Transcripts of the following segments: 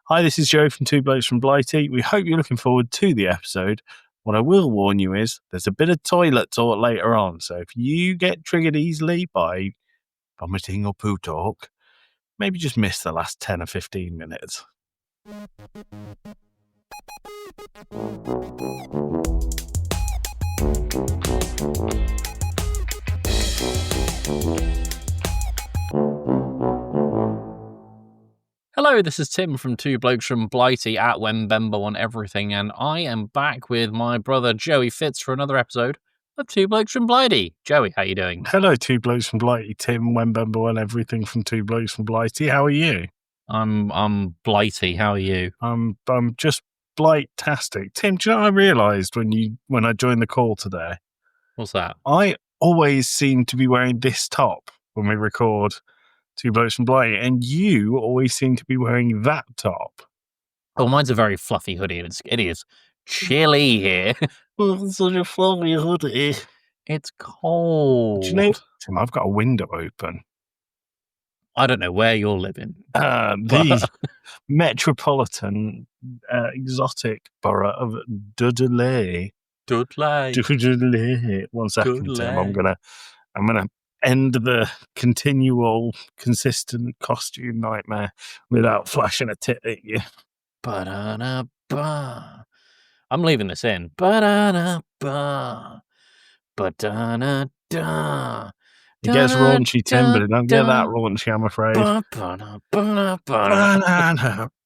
Hi, this is Joe from Two Blokes from Blighty. We hope you're looking forward to the episode. What I will warn you is there's a bit of toilet talk later on, so if you get triggered easily by vomiting or poo talk, maybe just miss the last 10 or 15 minutes. Hello, this is Tim from Two Blokes from Blighty at Wembembo on everything, and I am back with my brother Joey Fitz for another episode of Two Blokes from Blighty. Joey, how you doing? Hello, Two Blokes from Blighty. Tim, Wembembo and everything from Two Blokes from Blighty. How are you? I'm Blighty. How are you? I'm just blight-tastic. Tim, do you know what I realised when I joined the call today? What's that? I always seem to be wearing this top when we record Two Blokes from Blighty, and you always seem to be wearing that top. Oh, mine's a very fluffy hoodie, and it is chilly here. It's such a fluffy hoodie. It's cold. Do you know, Tim, I've got a window open. I don't know where you're living. The metropolitan exotic borough of Dudley. Dudley. One second, Dudley. Tim. I'm gonna end the continual, consistent costume nightmare without flashing a tit at you. Ba-da-da-ba. I'm leaving this in. Ba-da-da-ba. Ba-da-da-da. It gets raunchy, Tim, but it don't get that raunchy, I'm afraid.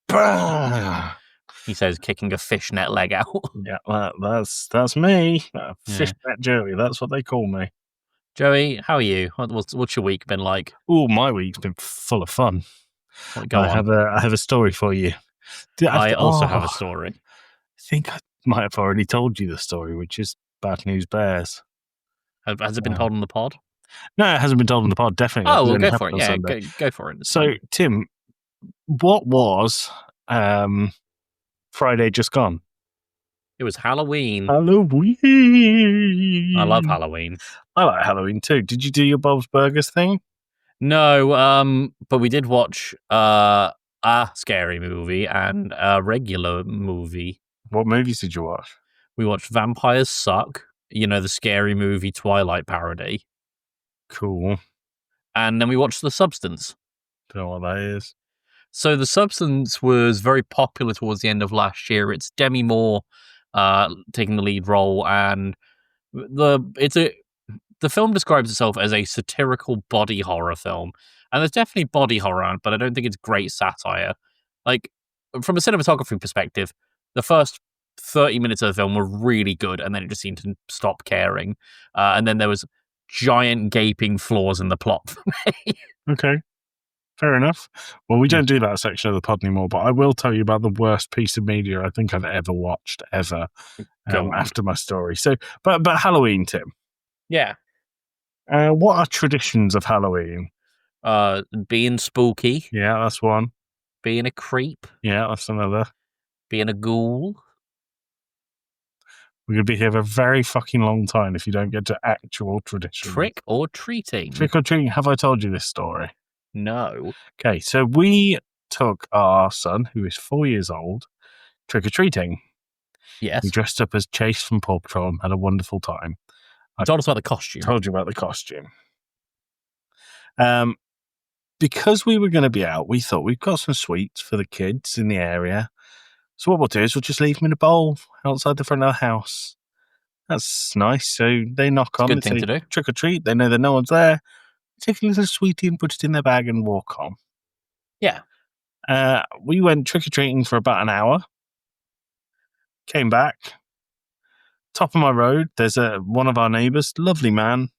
Ba-da-da-ba. He says, kicking a fishnet leg out. Yeah, that's me. Fishnet Joey, that's what they call me. Joey, how are you? What's your week been like? Oh, my week's been full of fun. Go on. I have a story for you. I also have a story. I think I might have already told you the story, which is Bad News Bears. Has it been told on the pod? No, it hasn't been told on the pod, definitely. Oh, well, go for it. Yeah, go for it. So, Tim, what was Friday just gone? It was Halloween. Halloween. I love Halloween. I like Halloween too. Did you do your Bob's Burgers thing? No, but we did watch a scary movie and a regular movie. What movies did you watch? We watched Vampires Suck, the scary movie Twilight parody. Cool. And then we watched The Substance. Don't know what that is. So The Substance was very popular towards the end of last year. It's Demi Moore taking the lead role, and the film describes itself as a satirical body horror film. And there's definitely body horror on it, but I don't think it's great satire. Like, from a cinematography perspective, the first 30 minutes of the film were really good, and then it just seemed to stop caring. And then there was giant gaping flaws in the plot for me. Okay. Fair enough. Well, we don't do that section of the pod anymore, but I will tell you about the worst piece of media I think I've ever watched, ever, after my story. So, but Halloween, Tim. Yeah. What are traditions of Halloween? Being spooky. Yeah, that's one. Being a creep. Yeah, that's another. Being a ghoul. We're going to be here for a very fucking long time if you don't get to actual traditions. Trick or treating. Trick or treating. Have I told you this story? No. Okay, so we took our son, who is 4 years old, trick-or-treating. Yes. We dressed up as Chase from Paw Patrol and had a wonderful time. I told us about the costume. Told you about the costume. Because we were going to be out, we thought we've got some sweets for the kids in the area. So what we'll do is we'll just leave them in a bowl outside the front of the house. That's nice. So they knock on. Good thing to do. Trick or treat. They know that no one's there. Take a little sweetie and put it in their bag and walk on. Yeah. We went trick-or-treating for about an hour. Came back. Top of my road, there's one of our neighbours, lovely man.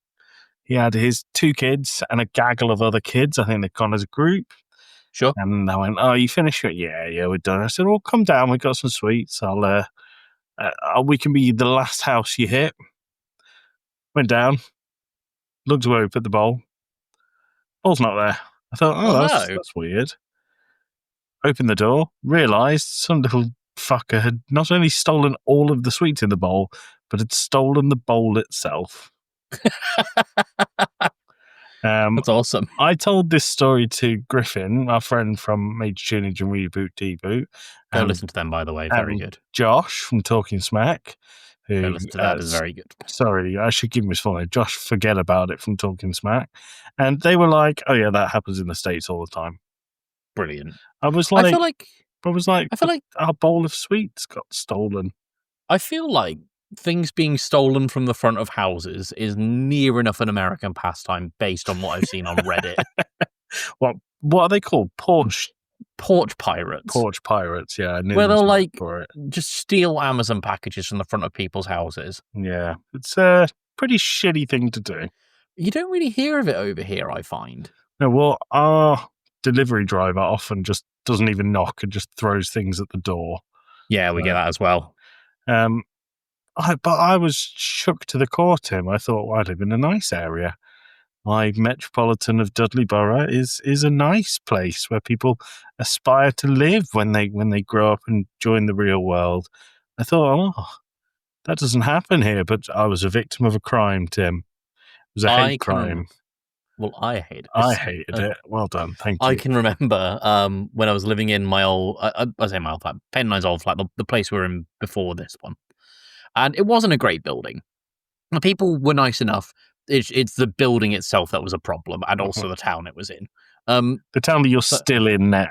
He had his 2 kids and a gaggle of other kids. I think they've gone as a group. Sure. And I went, "Oh, you finished it?" Yeah, we're done. I said, "Well, come down. We've got some sweets. We can be the last house you hit." Went down. Looked up at the bowl. Ball's not there. I thought, that's weird. Opened the door, realised some little fucker had not only stolen all of the sweets in the bowl, but had stolen the bowl itself. That's awesome. I told this story to Griffin, our friend from Major Tunage and Reboot Deboot. Go listen to them, by the way. Very good. Josh from Talking Smack. Who, Go listen to that. Is very good. Sorry, I should give him his full name. Josh Forget About It from Talking Smack. And they were like, oh yeah, that happens in the States all the time. Brilliant. I was I feel like our bowl of sweets got stolen. I feel like things being stolen from the front of houses is near enough an American pastime based on what I've seen on Reddit. What are they called? Porch pirates. Porch pirates, yeah. Where they'll just steal Amazon packages from the front of people's houses. Yeah, it's a pretty shitty thing to do. You don't really hear of it over here, I find. No, well, our delivery driver often just doesn't even knock and just throws things at the door. Yeah, we get that as well. But I was shook to the core, Tim. I thought, well, I live in a nice area. My metropolitan of Dudley Borough is a nice place where people aspire to live when they grow up and join the real world. I thought, oh, that doesn't happen here. But I was a victim of a crime, Tim. It was a hate crime. Well, I hated it. I hated it. Well done. Thank you. I can remember when I was living in my old, I say my old flat, Pen and I's old flat, the place we were in before this one. And it wasn't a great building. The people were nice enough. It's the building itself that was a problem, and also the town it was in. The town that you're still in now.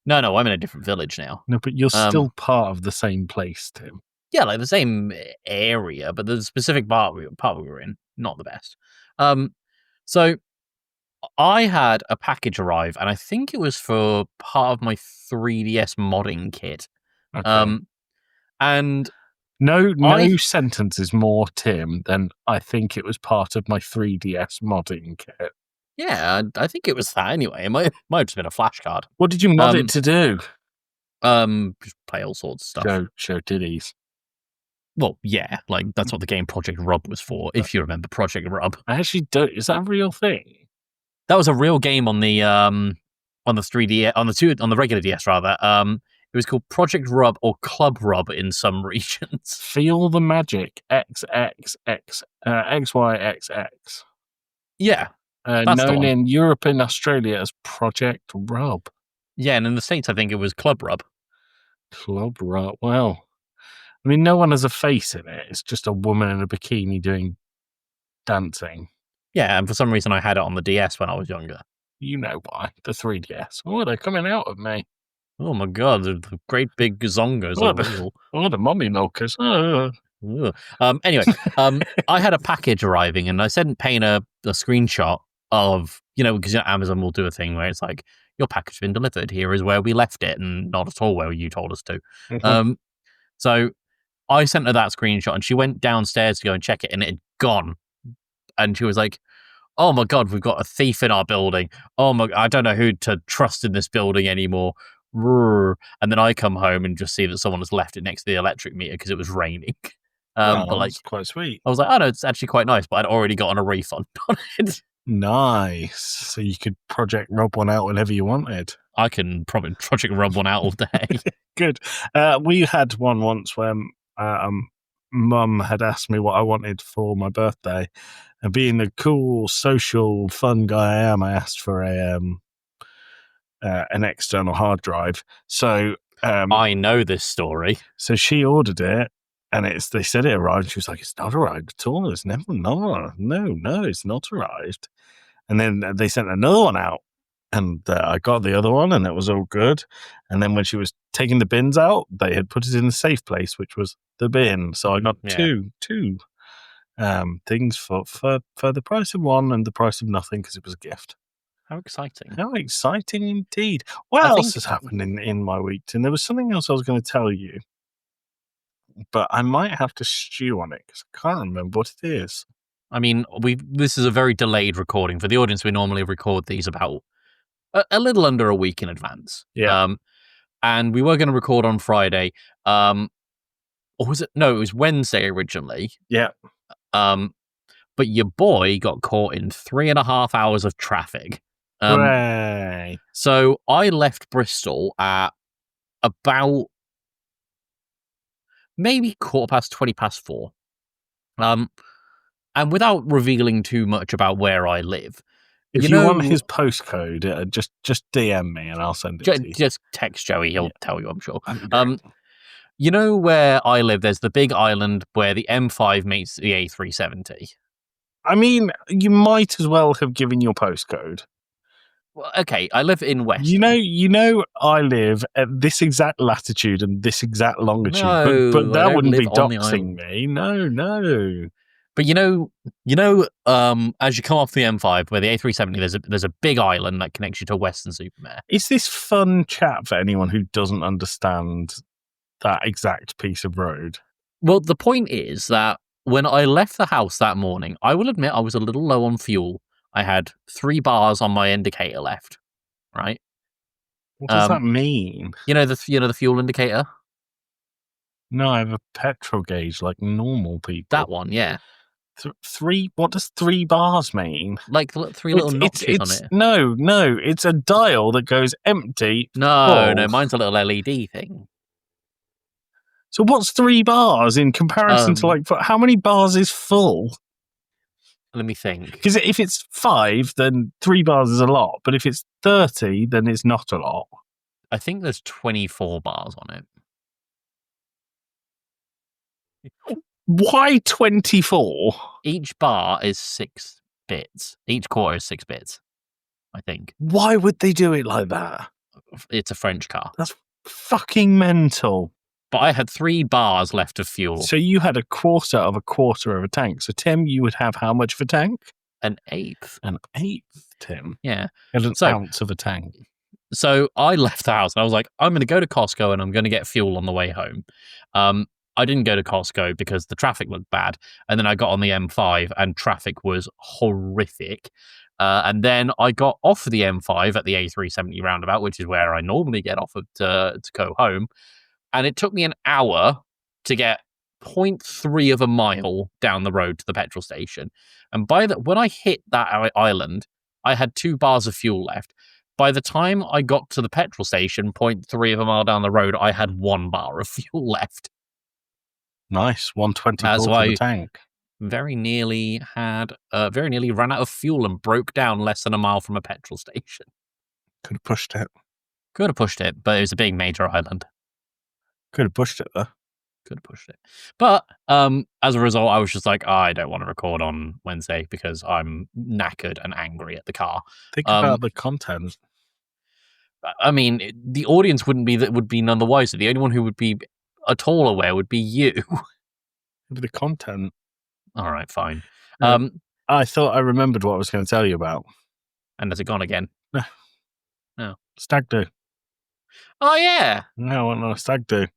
No, I'm in a different village now. No, but you're still part of the same place, Tim. Yeah, like the same area, but the specific part we were in, not the best. So I had a package arrive, and I think it was for part of my 3DS modding kit. Okay. And no sentence is more Tim than I think it was part of my 3DS modding kit. Yeah, I think it was that anyway. It might have just been a flashcard. What did you mod it to do? Just play all sorts of stuff. Show titties. Well, yeah, like that's what the game Project Rub was for, if you remember Project Rub. I actually don't. Is that a real thing? That was a real game on the 3DS, on the regular DS rather. It was called Project Rub or Club Rub in some regions. Feel the magic. XYXX. Yeah. Known in Europe and Australia as Project Rub. Yeah, and in the States, I think it was Club Rub. Club Rub. Well, I mean, no one has a face in it. It's just a woman in a bikini doing dancing. Yeah, and for some reason, I had it on the DS when I was younger. You know why. The 3DS. Oh, they're coming out of me. Oh my god, the great big gazongas are real. Oh, the mummy milkers. Anyway, I had a package arriving, and I sent Payne a screenshot of, because Amazon will do a thing where it's like, your package has been delivered. Here is where we left it, and not at all where you told us to. So I sent her that screenshot, and she went downstairs to go and check it, and it had gone. And she was like, oh my god, we've got a thief in our building. Oh my, I don't know who to trust in this building anymore. And then I come home and just see that someone has left it next to the electric meter because it was raining. But like, quite sweet. I was like, oh no, it's actually quite nice, but I'd already gotten a refund on it. Nice. So you could Project Rub one out whenever you wanted. I can probably Project Rub one out all day. Good. We had one once where Mum had asked me what I wanted for my birthday, and being the cool, social, fun guy I am, I asked for an external hard drive. So I know this story. So she ordered it, and they said it arrived. She was like, "It's not arrived at all. It's never, no, it's not arrived." And then they sent another one out, and I got the other one, and it was all good. And then when she was taking the bins out, they had put it in the safe place, which was the bin. So I got two things for the price of one and the price of nothing because it was a gift. How exciting. How exciting indeed. What else has happened in my week? And there was something else I was going to tell you, but I might have to stew on it because I can't remember what it is. I mean, this is a very delayed recording. For the audience, we normally record these about a little under a week in advance. Yeah. And we were going to record on Friday. Or was it? No, it was Wednesday originally. Yeah. But your boy got caught in 3.5 hours of traffic. Hooray. So I left Bristol at about maybe 4:15. And without revealing too much about where I live, If you want his postcode, just DM me and I'll send it to you. Just text Joey; he'll tell you, I'm sure. You know where I live? There's the big island where the M5 meets the A370. I mean, you might as well have given your postcode. Well, okay, I live in West. You know, I live at this exact latitude and this exact longitude, but that wouldn't be doxing me. No. But you know, as you come off the M5 where the A370, there's a big island that connects you to Weston-super-Mare. Is this fun chat for anyone who doesn't understand that exact piece of road? Well, the point is that when I left the house that morning, I will admit I was a little low on fuel. I had 3 bars on my indicator left, right? What does that mean? You know the fuel indicator? No, I have a petrol gauge like normal people. That one, yeah. 3. What does 3 bars mean? Like 3 little notches on it. No, it's a dial that goes empty. No, mine's a little LED thing. So what's 3 bars in comparison to how many bars is full? Let me think. Because if it's 5, then 3 bars is a lot. But if it's 30, then it's not a lot. I think there's 24 bars on it. Why 24? Each bar is 6 bits. Each quarter is 6 bits, I think. Why would they do it like that? It's a French car. That's fucking mental. But I had 3 bars left of fuel. So you had a quarter of a tank. So, Tim, you would have how much of a tank? An eighth. An eighth, Tim? Yeah. And an ounce of a tank. So I left the house and I was like, I'm going to go to Costco and I'm going to get fuel on the way home. I didn't go to Costco because the traffic looked bad. And then I got on the M5 and traffic was horrific. And then I got off the M5 at the A370 roundabout, which is where I normally get off to go home. And it took me an hour to get 0.3 of a mile down the road to the petrol station. And when I hit that island, I had 2 bars of fuel left. By the time I got to the petrol station, 0.3 of a mile down the road, I had 1 bar of fuel left. Nice, 124 for the tank. Very nearly ran out of fuel and broke down less than a mile from a petrol station. Could have pushed it. But it was a big major island. Could have pushed it, though. But as a result, I was just like, I don't want to record on Wednesday because I'm knackered and angry at the car. Think about the content. I mean, the audience would be none the wiser. The only one who would be at all aware would be you. The content. All right, fine. I thought I remembered what I was going to tell you about. And has it gone again? No. Stag do. Oh, yeah. No, I went on a stag do.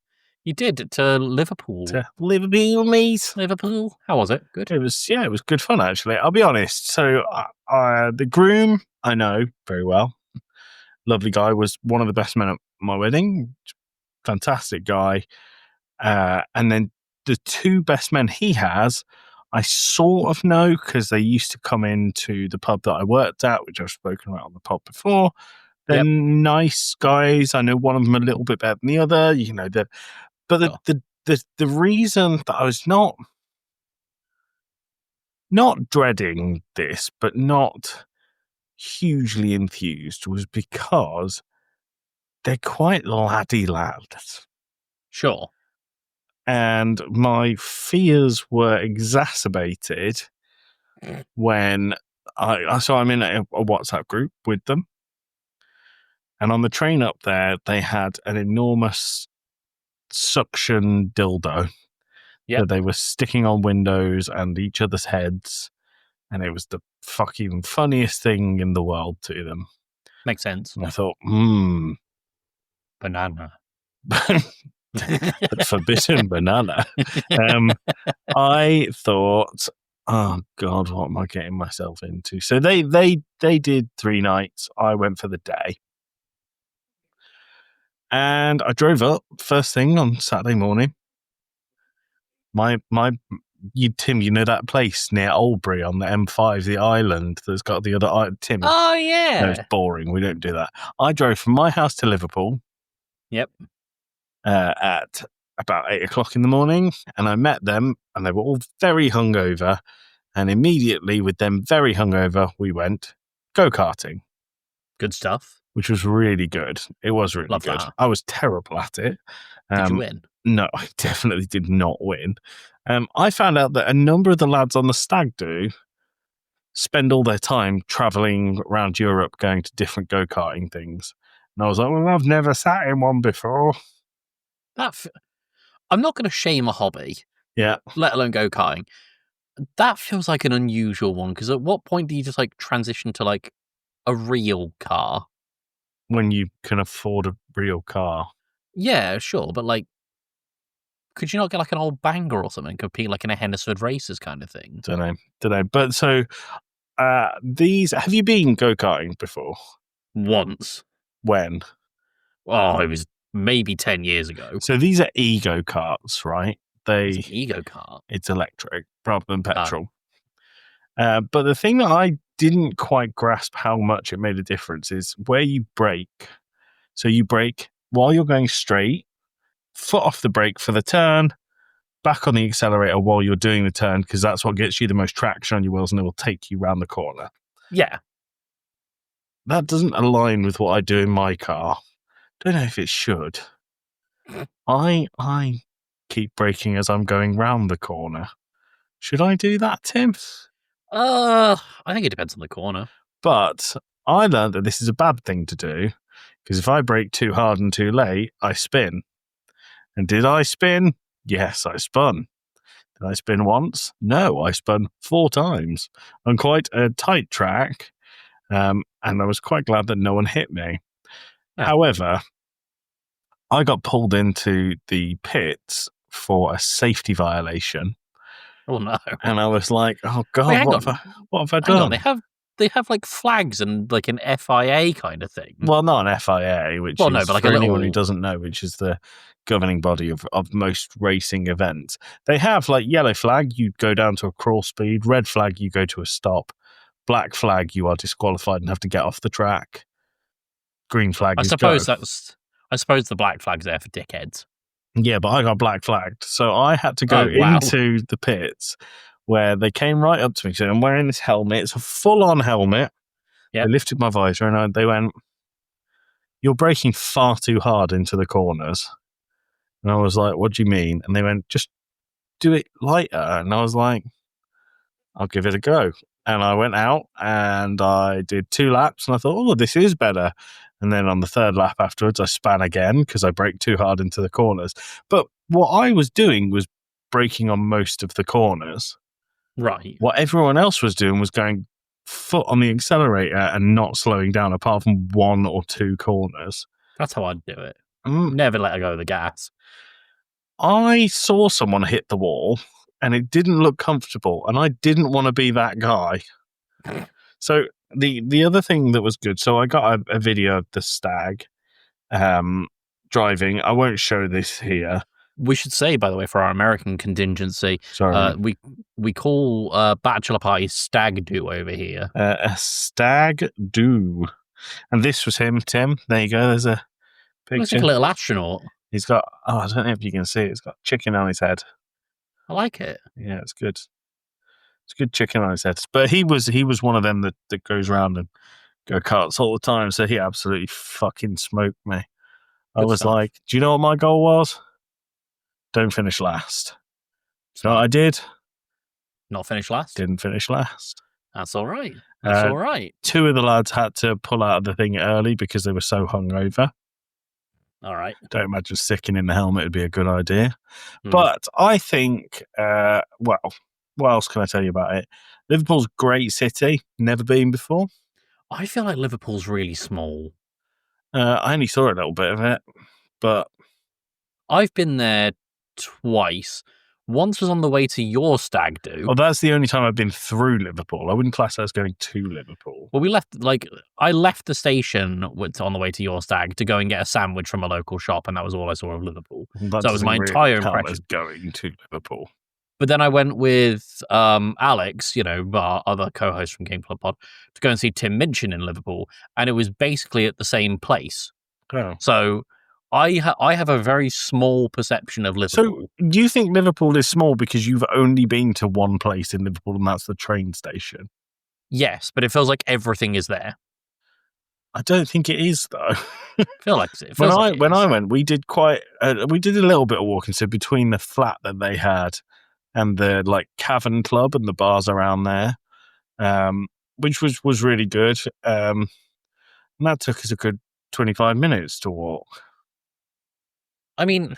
You did to Liverpool. Mate. Liverpool. How was it? Good. It was good fun, actually. I'll be honest. So the groom, I know very well. Lovely guy, was one of the best men at my wedding. Fantastic guy. And then the 2 best men he has, I sort of know because they used to come into the pub that I worked at, which I've spoken about on the pod before. They're nice guys. I know one of them a little bit better than the other. The reason that I was not dreading this, but not hugely enthused, was because they're quite laddie lads. Sure. And my fears were exacerbated when I'm in a WhatsApp group with them. And on the train up there, they had an enormous suction dildo that they were sticking on windows and each other's heads. And it was the fucking funniest thing in the world to them. Makes sense. And I thought, banana. Forbidden banana. I thought, oh God, what am I getting myself into? So they did 3 nights. I went for the day. And I drove up first thing on Saturday morning. Tim, you know that place near Albury on the M5, the island that's got the other Tim. Oh yeah, no, it's boring. We don't do that. I drove from my house to Liverpool. Yep. At about 8 o'clock in the morning, and I met them, and they were all very hungover. And immediately, with them very hungover, we went go-karting, Good stuff. which was really good. It was really Love good. that. I was terrible at it. Did you win? No, I definitely did not win. I found out that a number of the lads on the stag do spend all their time traveling around Europe, going to different go-karting things. And I was like, well, I've never sat in one before. I'm not going to shame a hobby, Yeah. let alone go-karting. That feels like an unusual one, because at what point do you just like transition to like a real car? When you can afford a real car. Yeah, sure, but like, could you not get like an old banger or something, compete like in a Hennesford Races kind of thing? Don't know. But so have you been go-karting before? Once. When? Oh, it was maybe 10 years ago. So these are ego karts, right? It's an ego kart. It's electric rather than petrol. But the thing that I didn't quite grasp how much it made a difference is where you brake. So you brake while you're going straight, foot off the brake for the turn, back on the accelerator while you're doing the turn, because that's what gets you the most traction on your wheels and it will take you round the corner. Yeah. That doesn't align with what I do in my car. Don't know if it should. I keep braking as I'm going round the corner. Should I do that, Tim? I think it depends on the corner. But I learned that this is a bad thing to do, because if I brake too hard and too late, I spin. And did I spin? Yes, I spun. Did I spin once? No, I spun 4 times on quite a tight track. And I was quite glad that no one hit me. Yeah. However, I got pulled into the pits for a safety violation. Oh no! And I was like, "Oh God, Wait, what have I done?" They have like flags and like an FIA kind of thing. Well, not an FIA, which Well, is no, but like for a anyone who little- doesn't know, which is the governing body of most racing events. They have like yellow flag, you go down to a crawl speed. Red flag, you go to a stop. Black flag, you are disqualified and have to get off the track. Green flag I is suppose go. I suppose the black flag's there for dickheads. Yeah, but I got black flagged. So I had to go Oh, wow. into the pits where they came right up to me. So I'm wearing this helmet. It's a full-on helmet. Yep. They lifted my visor and they went, "You're braking far too hard into the corners." And I was like, "What do you mean?" And they went, "Just do it lighter." And I was like, "I'll give it a go." And I went out and I did 2 laps and I thought, "Oh, this is better." And then on the 3rd lap afterwards, I span again because I braked too hard into the corners. But what I was doing was braking on most of the corners. Right. What everyone else was doing was going foot on the accelerator and not slowing down apart from 1 or 2 corners. That's how I'd do it. Mm. Never let her go of the gas. I saw someone hit the wall and it didn't look comfortable and I didn't want to be that guy. So the other thing that was good, so I got a video of the stag driving. I won't show this here. We should say, by the way, for our American contingency, Sorry. we call bachelor parties stag do over here. A stag do. And this was him, Tim. There you go. There's a picture. Looks like a little astronaut. He's got, I don't know if you can see it. He's got chicken on his head. I like it. Yeah, it's good. It's good chicken on his head. But he was one of them that goes around and go karts all the time. So he absolutely fucking smoked me. I was like, do you know what my goal was? Don't finish last. So I did. Not finish last? Didn't finish last. That's all right. That's all right. 2 of the lads had to pull out of the thing early because they were so hungover. All right. Don't imagine sticking in the helmet would be a good idea. But I think, well, what else can I tell you about it? Liverpool's a great city. Never been before. I feel like Liverpool's really small. I only saw a little bit of it, but I've been there twice. Once was on the way to your stag do. Well, that's the only time I've been through Liverpool. I wouldn't class that as going to Liverpool. Well, I left the station on the way to your stag to go and get a sandwich from a local shop, and that was all I saw of Liverpool. That so that was my really entire count impression. as going to Liverpool. But then I went with Alex, our other co-host from Game Club Pod, to go and see Tim Minchin in Liverpool, and it was basically at the same place. Oh. So I have a very small perception of Liverpool. So do you think Liverpool is small because you've only been to one place in Liverpool, and that's the train station? Yes, but it feels like everything is there. I don't think it is though. It feels like when I went, we did a little bit of walking. So between the flat that they had and the like Cavern Club and the bars around there, which was really good. And that took us a good 25 minutes to walk. I mean,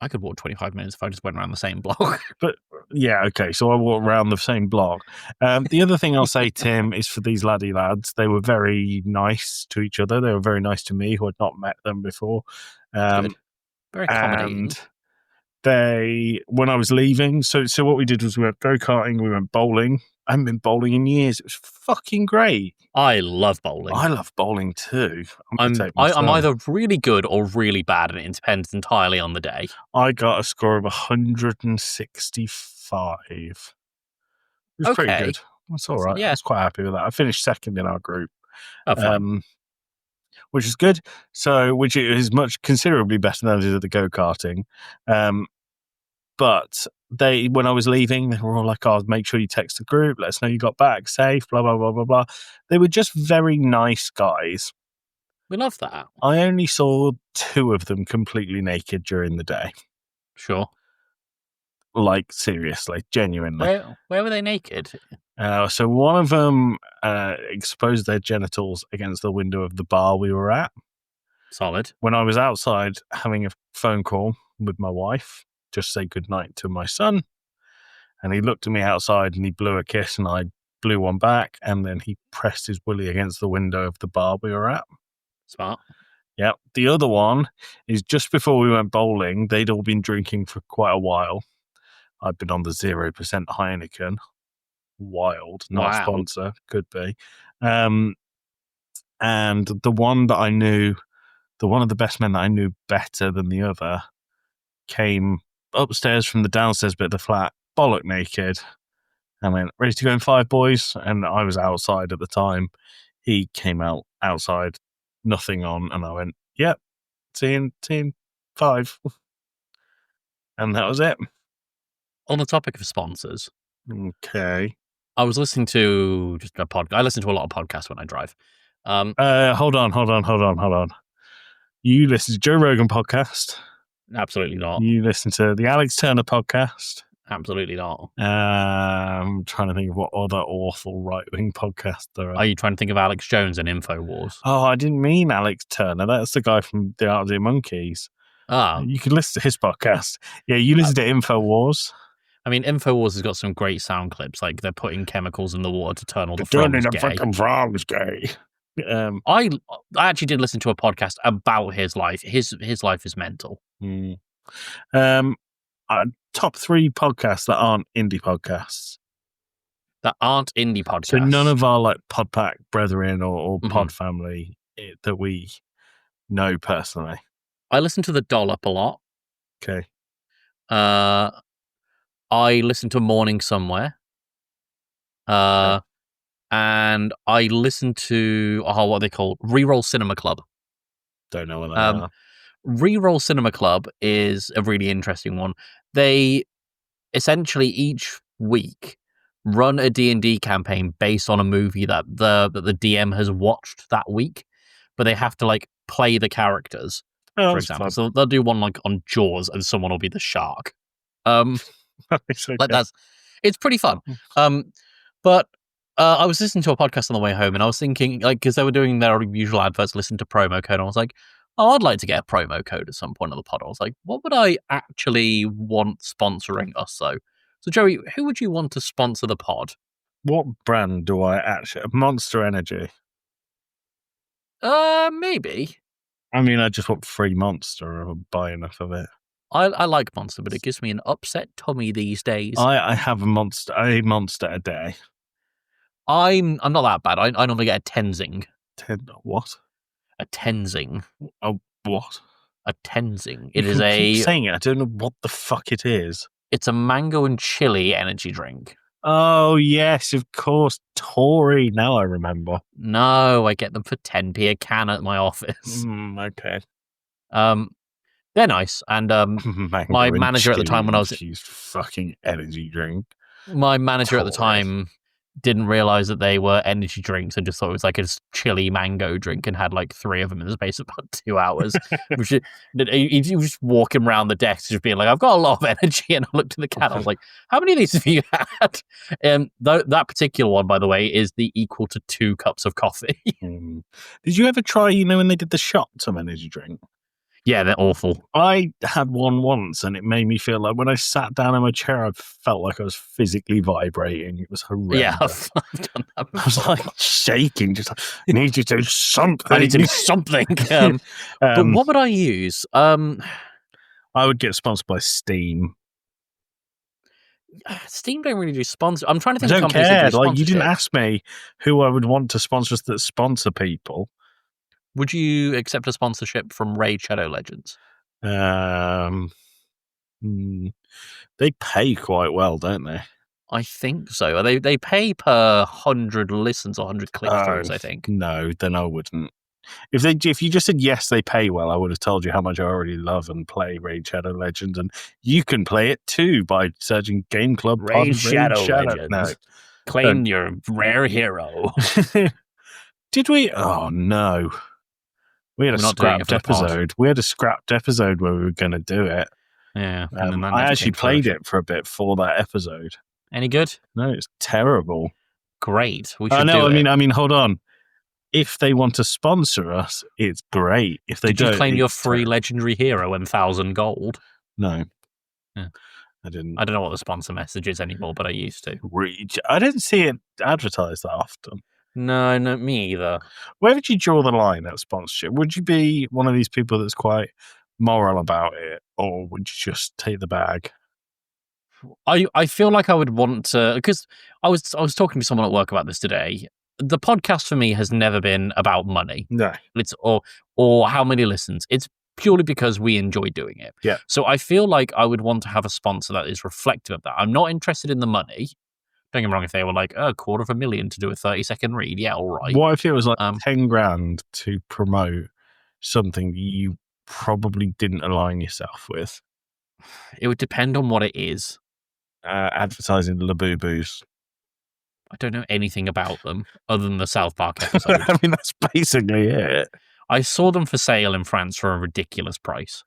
I could walk 25 minutes if I just went around the same block. But yeah, okay. So I walked around the same block. The other thing I'll say, Tim, is for these laddie lads, they were very nice to each other. They were very nice to me, who had not met them before. Good. Very accommodating. And when I was leaving, so what we did was we went go-karting, we went bowling. I haven't been bowling in years. It was fucking great. I love bowling. I love bowling too. I'm either really good or really bad, and it depends entirely on the day. I got a score of 165. It was pretty good. That's all right. Yeah. I was quite happy with that. I finished second in our group. Oh, fine. Which is good. So, which is considerably better than I did at the go-karting. But when I was leaving, they were all like, "Oh, make sure you text the group, let us know you got back safe, blah, blah, blah, blah, blah." They were just very nice guys. We love that. I only saw 2 of them completely naked during the day. Sure. Like, seriously, genuinely. Where were they naked? So one of them exposed their genitals against the window of the bar we were at. Solid. When I was outside having a phone call with my wife, just say goodnight to my son, and he looked at me outside and he blew a kiss and I blew one back, and then he pressed his willy against the window of the bar we were at. Smart. Yeah. The other one is just before we went bowling, they'd all been drinking for quite a while. I'd been on the 0% Heineken. Wild. Not a sponsor. Could be. And the one that I knew, one of the best men that I knew better than the other, came upstairs from the downstairs bit of the flat, bollock naked. I went, "Ready to go in 5, boys?" And I was outside at the time. He came out outside, nothing on, and I went, "Yep, see you in 5." And that was it. On the topic of sponsors. Okay. I was listening to just a podcast. I listen to a lot of podcasts when I drive. Hold on. You listen to Joe Rogan podcast? Absolutely not. You listen to the Alex Turner podcast? Absolutely not. I'm trying to think of what other awful right-wing podcasts there are. Are you trying to think of Alex Jones and InfoWars? Oh, I didn't mean Alex Turner. That's the guy from The Art of the Monkeys. Ah. You can listen to his podcast. Yeah, you listen to InfoWars. I mean, InfoWars has got some great sound clips, like they're putting chemicals in the water to turn all the frogs gay. I actually did listen to a podcast about his life. His life is mental. Top 3 podcasts that aren't indie podcasts. That aren't indie podcasts. So none of our like Podpack brethren or Pod family that we know personally. I listen to The Dollop a lot. Okay. I listen to Morning Somewhere. And I listen to what are they called? Reroll Cinema Club. Don't know what that are. Reroll Cinema Club is a really interesting one. They essentially each week run a D&D campaign based on a movie that the DM has watched that week, but they have to like play the characters. For example, fun. So they'll do one like on Jaws, and someone will be the shark. Okay. Like it's pretty fun. But I was listening to a podcast on the way home, and I was thinking, like, because they were doing their usual adverts, listen to promo code, and I was like, oh, I'd like to get a promo code at some point on the pod. I was like, what would I actually want sponsoring us? So Joey, who would you want to sponsor the pod? What brand do I actually? Monster Energy. Maybe. I mean, I just want free Monster or buy enough of it. I like Monster, but it gives me an upset tummy these days. I have a monster a day. I'm not that bad. I normally get a Tenzing. What? A Tenzing. Oh, what? A Tenzing. It is keep saying it. I don't know what the fuck it is. It's a mango and chili energy drink. Oh, yes, of course. Tory. Now I remember. No, I get them for 10p a can at my office. Okay. They're nice. And my manager at the time when I was... Used fucking energy drink. My manager at the time didn't realize that they were energy drinks and just thought it was like a chili mango drink and had like 3 of them in the space of about 2 hours. Which he was just walking around the desk just being like, I've got a lot of energy. And I looked at the can. I was like, how many of these have you had? That particular one, by the way, is the equal to 2 cups of coffee. Did you ever try, when they did the shots of energy drink? Yeah, they're awful. I had one once and it made me feel like when I sat down in my chair, I felt like I was physically vibrating. It was horrendous. Yeah, I've done that before. I was like shaking, just like, I need to do something. I need to do something. But what would I use? I would get sponsored by Steam. Steam don't really do sponsor. I'm trying to I think of don't companies that care. do Like, you didn't sponsorship. ask me who I would want to sponsor us that sponsor people. Would you accept a sponsorship from Raid Shadow Legends? They pay quite well, don't they? I think so. They pay per 100 listens or 100 click-throughs, I think. No, then I wouldn't. If you just said yes, they pay well, I would have told you how much I already love and play Raid Shadow Legends, and you can play it too by searching Game Club Raid Shadow Legends. No. Claim your rare hero. Did we? Oh no. We had a scrapped episode. We had a scrapped episode where we were going to do it. Yeah. I actually played it for a bit for that episode. Any good? No, it's terrible. Great. We should do it. I mean, hold on. If they want to sponsor us, it's great. If they Did you claim your free legendary hero and 1,000 gold? No. Yeah. I didn't. I don't know what the sponsor message is anymore, but I used to. I didn't see it advertised that often. No, not me either. Where would you draw the line at sponsorship? Would you be one of these people that's quite moral about it, or would you just take the bag? I feel like I would want to, because I was talking to someone at work about this today. The podcast for me has never been about money. No. It's or how many listens. It's purely because we enjoy doing it. Yeah. So I feel like I would want to have a sponsor that is reflective of that. I'm not interested in the money. Don't get me wrong, if they were like, $250,000 to do a 30-second read, yeah, all right. What if it was like 10 grand to promote something you probably didn't align yourself with? It would depend on what it is. Advertising Labubu's. I don't know anything about them other than the South Park episode. I mean, that's basically it. I saw them for sale in France for a ridiculous price.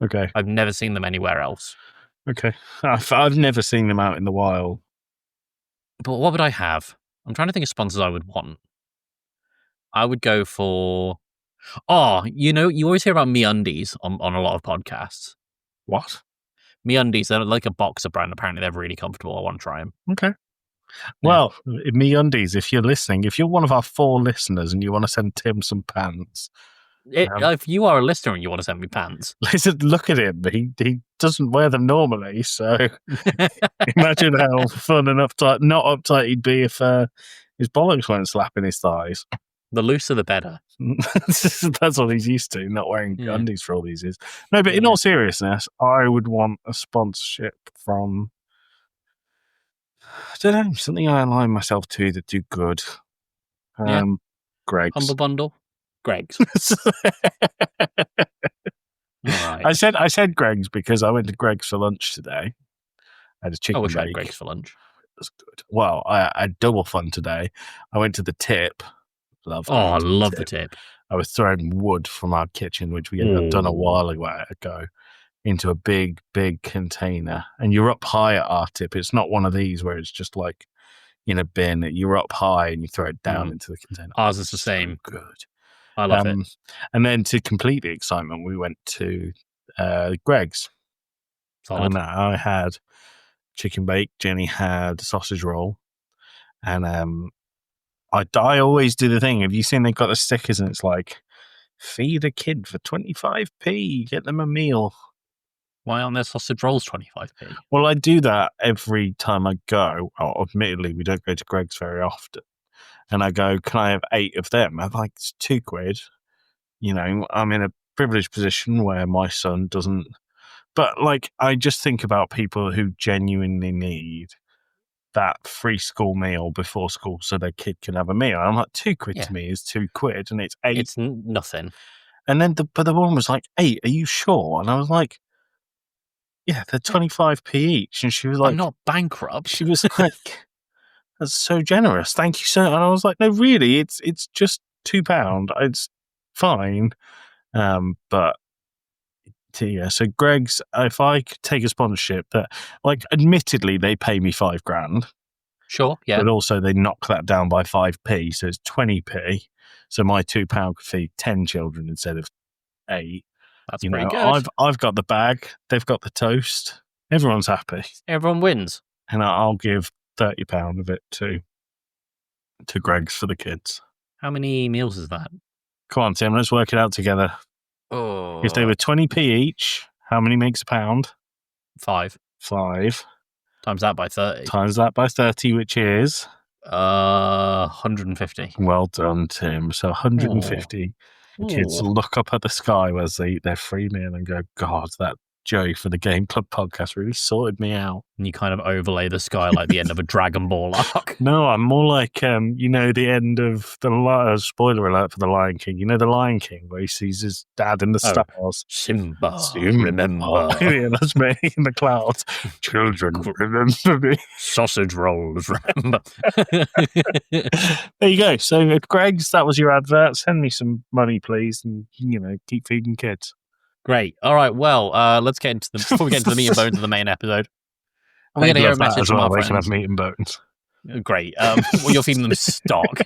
Okay. I've never seen them anywhere else. Okay. I've never seen them out in the wild. But what would I have? I'm trying to think of sponsors I would want. I would go for... you always hear about MeUndies on a lot of podcasts. What? MeUndies, they're like a boxer brand. Apparently, they're really comfortable. I want to try them. Okay. Well, MeUndies, if you're listening, if you're one of our 4 listeners and you want to send Tim some pants... if you are a listener and you want to send me pants... Listen, look at him. He doesn't wear them normally, so imagine how fun and not uptight he'd be if his bollocks weren't slapping his thighs. The looser, the better. That's what he's used to, not wearing undies for all these years. No, but in all seriousness, I would want a sponsorship from... I don't know, something I align myself to that do good. Greg's. Humble Bundle? Greg's. Right. I said Greg's because I went to Greg's for lunch today. I had a chicken bake. I had Greg's for lunch. It was good. Well, I had double fun today. I went to the Tip. I love the Tip. I was throwing wood from our kitchen, which we had done a while ago, into a big, big container. And you're up high at our Tip. It's not one of these where it's just like in a bin. You're up high and you throw it down into the container. Ours is the same. So good. I love it. And then to complete the excitement, we went to Greg's. Solid. And I had chicken bake. Jenny had sausage roll. And I always do the thing. Have you seen they've got the stickers and it's like, feed a kid for 25p, get them a meal. Why aren't there sausage rolls 25p? Well, I do that every time I go. Admittedly, we don't go to Greg's very often. And I go, can I have 8 of them? I'm like, it's £2. I'm in a privileged position where my son doesn't. But like, I just think about people who genuinely need that free school meal before school so their kid can have a meal. I'm like, £2 to me is £2 and it's 8. It's nothing. And then the woman was like, 8, are you sure? And I was like, yeah, they're 25p each. And she was like, I'm not bankrupt. She was like, that's so generous. Thank you so." And I was like, "No, really, it's just £2. It's fine." But yeah, so Greg's, if I could take a sponsorship that, like, admittedly they pay me $5,000, Sure, yeah. but also they knock that down by 5p, so it's 20p. So my £2 could feed 10 children instead of 8. That's pretty good. I've got the bag, they've got the toast, everyone's happy, Everyone wins. and I'll give £30 of it to Greg's for the kids. How many meals is that? Come on, Tim, let's work it out together. Oh, If they were 20p each, how many makes a pound? 5. 5. Times that by 30. Times that by 30, which is 150. well done, Tim. So 150. The kids look up at the sky as they eat their free meal and go, "God, that Joe for the Game Club podcast really sorted me out." And you kind of overlay the sky like the end of a Dragon Ball arc. No, I'm more like, the end of the spoiler alert for The Lion King. You know The Lion King, where he sees his dad in the stars. Simba, remember. Yeah, that's me in the clouds. Children, remember me. Sausage rolls, remember. There you go. So, Greg's, that was your advert. Send me some money, please, and, keep feeding kids. Great. All right. Well, let's get into before we get into the meat and bones of the main episode. We're going to hear a message from our friends. They can have meat and bones. Great. Well, you're feeding them stock.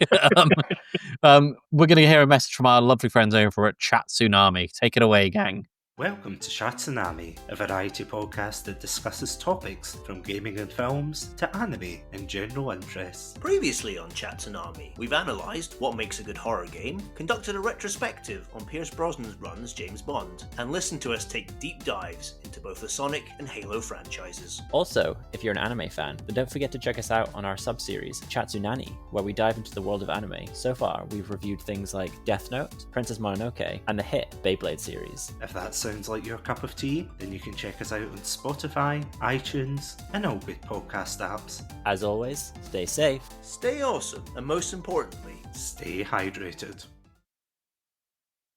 We're going to hear a message from our lovely friends over at Chat Tsunami. Take it away, gang. Welcome to Chat Tsunami, a variety podcast that discusses topics from gaming and films to anime and general interests. Previously on Chat Tsunami, we've analysed what makes a good horror game, conducted a retrospective on Pierce Brosnan's run as James Bond, and listened to us take deep dives into both the Sonic and Halo franchises. Also, if you're an anime fan, then don't forget to check us out on our sub-series, Chat Tsunami, where we dive into the world of anime. So far, we've reviewed things like Death Note, Princess Mononoke, and the hit Beyblade series. If that sounds like your cup of tea, then you can check us out on Spotify, iTunes, and all good podcast apps. As always, stay safe, stay awesome, and most importantly, stay hydrated.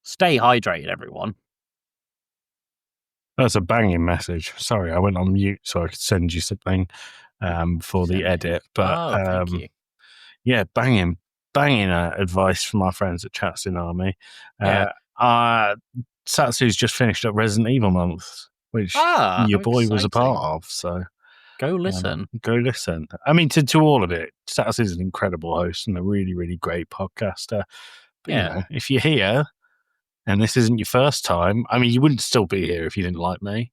Stay hydrated, everyone. That's a banging message. Sorry, I went on mute so I could send you something for the edit. But thank you. Yeah, banging advice from our friends at Chat Tsunami. Satsu's just finished up Resident Evil month, which your boy was a part of. So go listen. Go listen. I mean, to all of it, Satsu's an incredible host and a really, really great podcaster. But, if you're here and this isn't your first time, I mean, you wouldn't still be here if you didn't like me.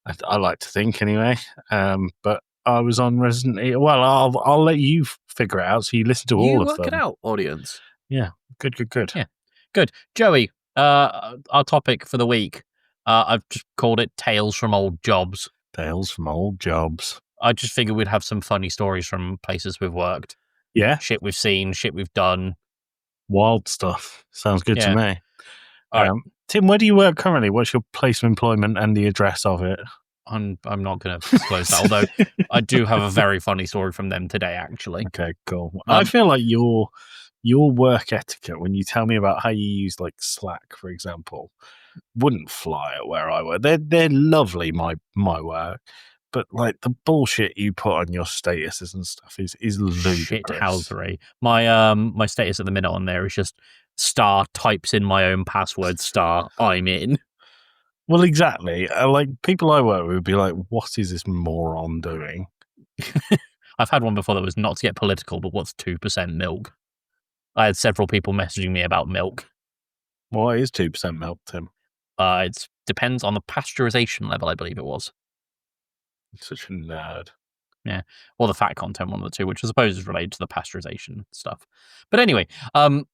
I like to think anyway. But I was on Resident Evil. Well, I'll let you figure it out. So you listen to all of them. You work it out, audience. Yeah. Good. Yeah. Good. Joey, our topic for the week, I've just called it Tales from Old Jobs. Tales from Old Jobs. I just figured we'd have some funny stories from places we've worked. Yeah. Shit we've seen, shit we've done. Wild stuff. Sounds good to me. All right. Tim, where do you work currently? What's your place of employment and the address of it? I'm not going to disclose that, although I do have a very funny story from them today, actually. Okay, cool. I feel like your work etiquette, when you tell me about how you use like Slack, for example, wouldn't fly at where I work. They're lovely, my work, but like the bullshit you put on your statuses and stuff is ludicrous. Shithousery. My status at the minute on there is just star types in my own password star I'm in. Well, exactly. Like people I work with would be like, "What is this moron doing?" I've had one before that was not to get political, but what's 2% milk? I had several people messaging me about milk. What is 2% milk, Tim? It depends on the pasteurization level, I believe it was. Such a nerd. Yeah, or the fat content, one of the two, which I suppose is related to the pasteurization stuff. But anyway, don't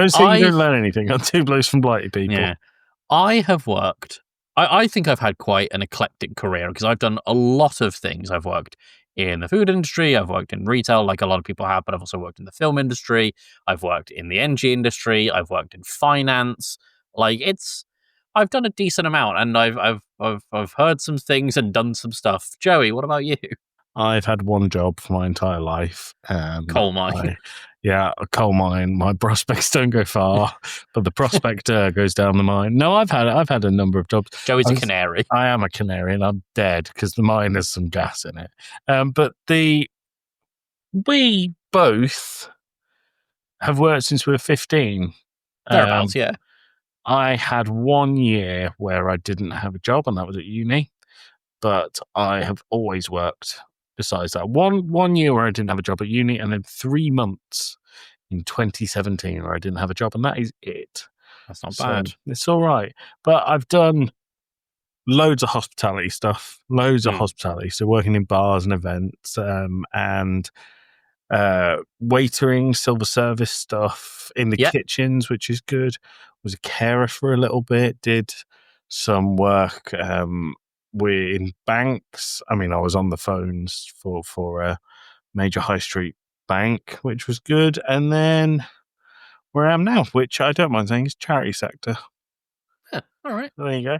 say you don't learn anything on Two Blokes From Blighty, people. Yeah, I have worked. I think I've had quite an eclectic career because I've done a lot of things. I've worked in the food industry, I've worked in retail, like a lot of people have, but I've also worked in the film industry. I've worked in the energy industry. I've worked in finance. I've done a decent amount, and I've heard some things and done some stuff. Joey, what about you? I've had one job for my entire life. Coal mine. A coal mine. My prospects don't go far, but the prospector goes down the mine. No, I've had a number of jobs. Joey's a canary. I am a canary, and I'm dead because the mine has some gas in it. But we both have worked since we were 15. Thereabouts, yeah. I had 1 year where I didn't have a job, and that was at uni. But I have always worked besides that. One year where I didn't have a job at uni, and then 3 months in 2017 where I didn't have a job, and that is it. That's not So bad. it's all right. But I've done loads of hospitality stuff, loads of hospitality. So working in bars and events, and waitering, silver service stuff in the kitchens, which is good. Was a carer for a little bit, did some work in banks. I mean, I was on the phones for a major high street bank, which was good. And then where I am now, which I don't mind saying is charity sector. Yeah, all right. There you go.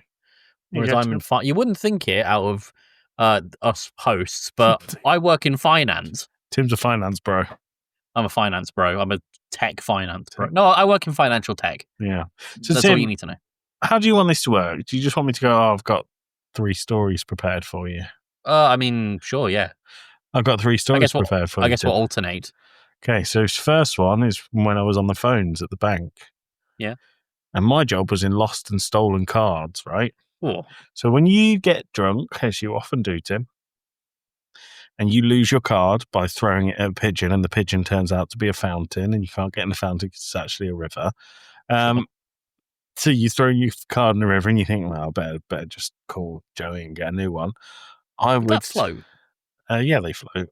Whereas I'm in you wouldn't think it out of us hosts, but I work in finance. Tim's a finance bro. I'm a finance bro. I'm a tech finance bro. No, I work in financial tech. Yeah. So that's Tim, all you need to know. How do you want this to work? Do you just want me to go, I've got 3 stories prepared for you? I mean, sure, yeah. I've got 3 stories prepared for you. I guess we'll alternate. Okay, so first one is when I was on the phones at the bank. Yeah. And my job was in lost and stolen cards, right? Oh. So when you get drunk, as you often do, Tim, and you lose your card by throwing it at a pigeon, and the pigeon turns out to be a fountain, and you can't get in the fountain because it's actually a river. So you throw your card in the river, and you think, well, I better just call Joey and get a new one. Would that float? Yeah, they float.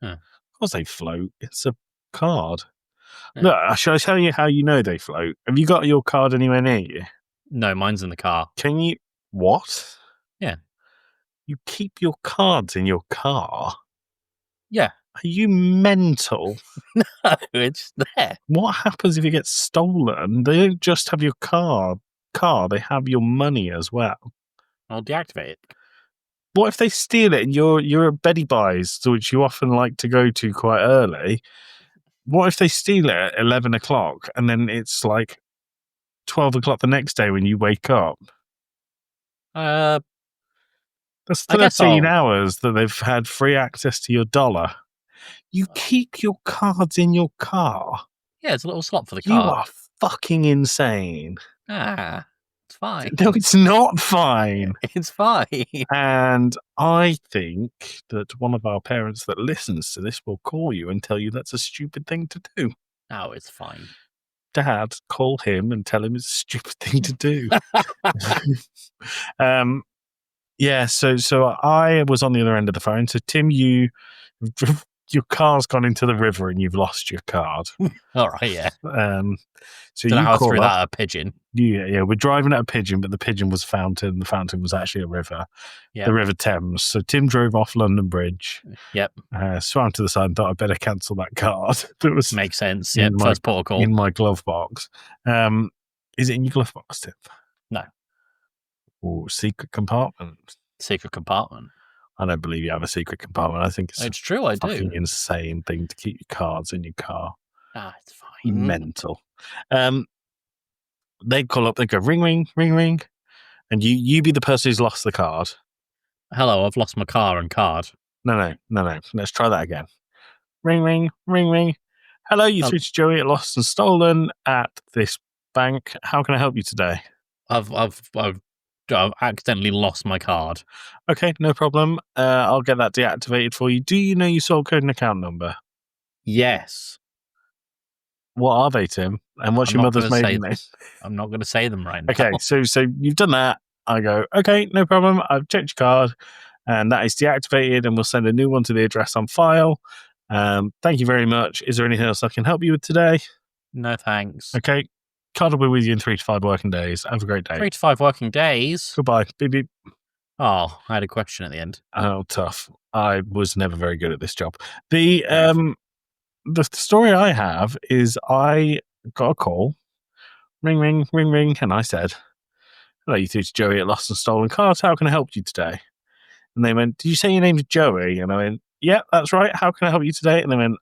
Huh. Of course they float. It's a card. Yeah. Look, shall I tell you how you know they float? Have you got your card anywhere near you? No, mine's in the car. Can you... What? Yeah. You keep your cards in your car? Yeah. Are you mental? No, it's there. What happens if it gets stolen? They don't just have your car, they have your money as well. I'll deactivate it. What if they steal it and you're at Betty Buys, which you often like to go to quite early? What if they steal it at 11 o'clock and then it's like 12 o'clock the next day when you wake up? That's 13 hours that they've had free access to your dollar. You keep your cards in your car. Yeah, it's a little slot for the card. You are fucking insane. It's fine. No, it's not fine. It's fine. And I think that one of our parents that listens to this will call you and tell you that's a stupid thing to do. No, it's fine. Dad, call him and tell him it's a stupid thing to do. Yeah, so I was on the other end of the phone. So Tim, your car's gone into the river and you've lost your card. All right, yeah. So don't you know how I call threw up. that at a pigeon. Yeah, we're driving at a pigeon, but the pigeon was a fountain. The fountain was actually a river, the River Thames. So Tim drove off London Bridge. Yep. Swam to the side and thought I'd better cancel that card. That was makes sense. Yeah, first protocol in my glove box. Is it in your glove box, Tim? No. Or secret compartment? Secret compartment. I don't believe you have a secret compartment. I think it's true. I do. Fucking insane thing to keep your cards in your car. It's fine. Mental. They call up. They go ring, ring, ring, ring, and you be the person who's lost the card. Hello, I've lost my car and card. No. Let's try that again. Ring, ring, ring, ring. Hello, you through to Joey at Lost and Stolen at this bank. How can I help you today? I've accidentally lost my card. Okay, no problem. I'll get that deactivated for you. Do you know your sort code and account number? Yes. What are they, Tim? And what's your mother's maiden name? I'm not going to say them right now. Okay, so you've done that. I go, okay, no problem. I've checked your card, and that is deactivated, and we'll send a new one to the address on file. Thank you very much. Is there anything else I can help you with today? No, thanks. Okay, card will be with you in 3 to 5 working days. Have a great day. 3 to 5 working days? Goodbye. Beep, beep. Oh, I had a question at the end. Oh, tough. I was never very good at this job. The story I have is I got a call. Ring, ring, ring, ring. And I said, hello, you through to Joey at Lost and Stolen Cards. How can I help you today? And they went, did you say your name's Joey? And I went, yeah, that's right. How can I help you today? And they went,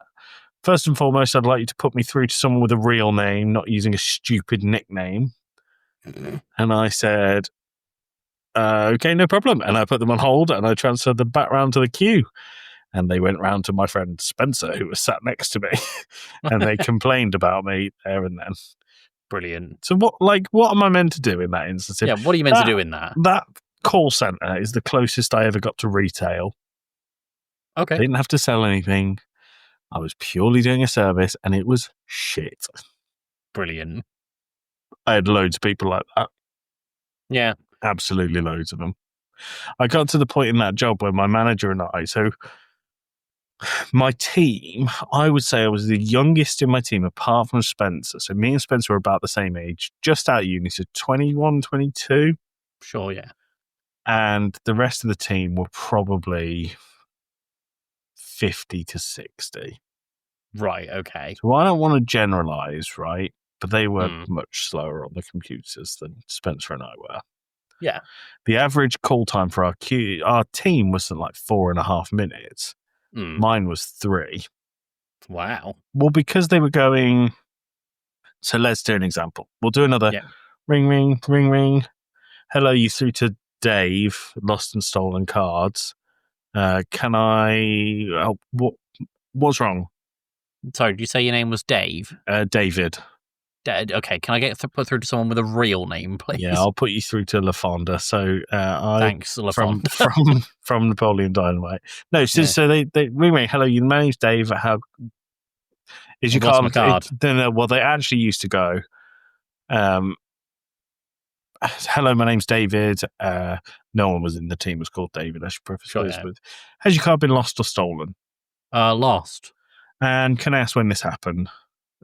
first and foremost, I'd like you to put me through to someone with a real name, not using a stupid nickname. And I said, okay, no problem. And I put them on hold and I transferred them back round to the queue. And they went round to my friend Spencer, who was sat next to me, and they complained about me there and then. Brilliant. So what am I meant to do in that instance? Yeah, what are you meant to do in that? That call center is the closest I ever got to retail. Okay. I didn't have to sell anything. I was purely doing a service, and it was shit. Brilliant. I had loads of people like that. Yeah. Absolutely loads of them. I got to the point in that job where my manager and I, so my team, I would say I was the youngest in my team apart from Spencer. So me and Spencer were about the same age, just out of uni, so 21, 22. Sure, yeah. And the rest of the team were probably 50 to 60. Right, okay. So I don't want to generalize, right? But they were much slower on the computers than Spencer and I were. Yeah. The average call time for our team was like 4.5 minutes. Mine was 3. Wow. Well, because they were going. So let's do an example. We'll do another ring, ring, ring, ring. Hello, you through to Dave, Lost and Stolen Cards. Can I? What's wrong? Sorry, did you say your name was Dave? David. Okay, can I get put through to someone with a real name, please? Yeah, I'll put you through to LaFonda. So thanks, LaFonda. from Napoleon Dynamite. No, so they ring me. Hello, my name's Dave. How is your card? My card? Well, they actually used to go. Hello, my name's David. No one was in the team was called David. I should preface this with. Has your card been lost or stolen? Lost. And can I ask when this happened?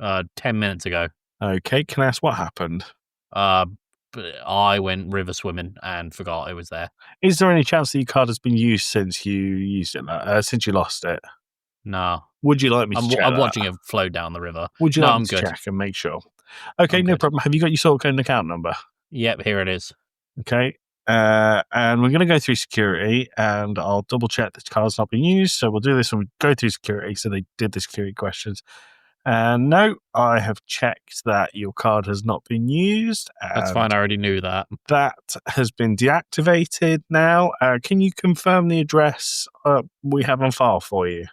10 minutes ago. Okay, can I ask what happened? I went river swimming and forgot it was there. Is there any chance that your card has been used since you used it? Since you lost it? No. Would you like me to check? I'm watching it flow down the river. Would you like me to check and make sure? Okay, no problem. Have you got your sort code and account number? Yep, here it is. Okay. And we're going to go through security, and I'll double check that the card's not been used. So we'll do this when we go through security. So they did the security questions. And no, I have checked that your card has not been used. That's fine. I already knew that. That has been deactivated now. Can you confirm the address we have on file for you?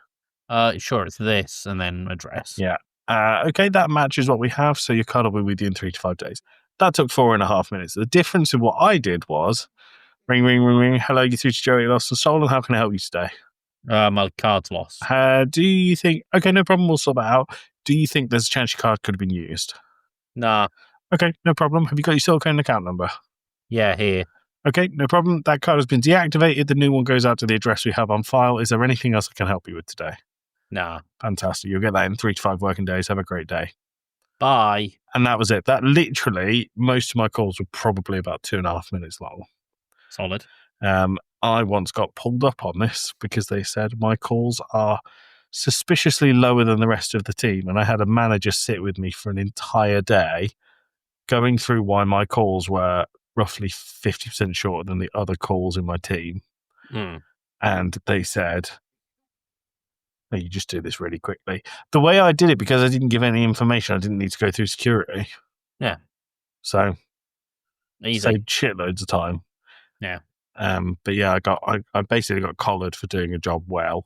Sure. It's this and then address. Yeah. Okay, that matches what we have. So your card will be with you in 3 to 5 days. That took 4.5 minutes. The difference in what I did was ring, ring, ring, ring. Hello, you through to Joey Lost and Stolen. How can I help you today? My card's lost. Do you think? Okay, no problem. We'll sort that out. Do you think there's a chance your card could have been used? Nah. Okay, no problem. Have you got your sort code and account number? Yeah, here. Okay, no problem. That card has been deactivated. The new one goes out to the address we have on file. Is there anything else I can help you with today? Nah. Fantastic. You'll get that in 3 to 5 working days. Have a great day. Bye. And that was it. That literally, most of my calls were probably about 2.5 minutes long. Solid. I once got pulled up on this because they said my calls are suspiciously lower than the rest of the team. And I had a manager sit with me for an entire day going through why my calls were roughly 50% shorter than the other calls in my team. And they said, oh, you just do this really quickly. The way I did it, because I didn't give any information, I didn't need to go through security. Yeah. So easy. Saved shitloads of time. Yeah. But yeah, I basically got collared for doing a job well.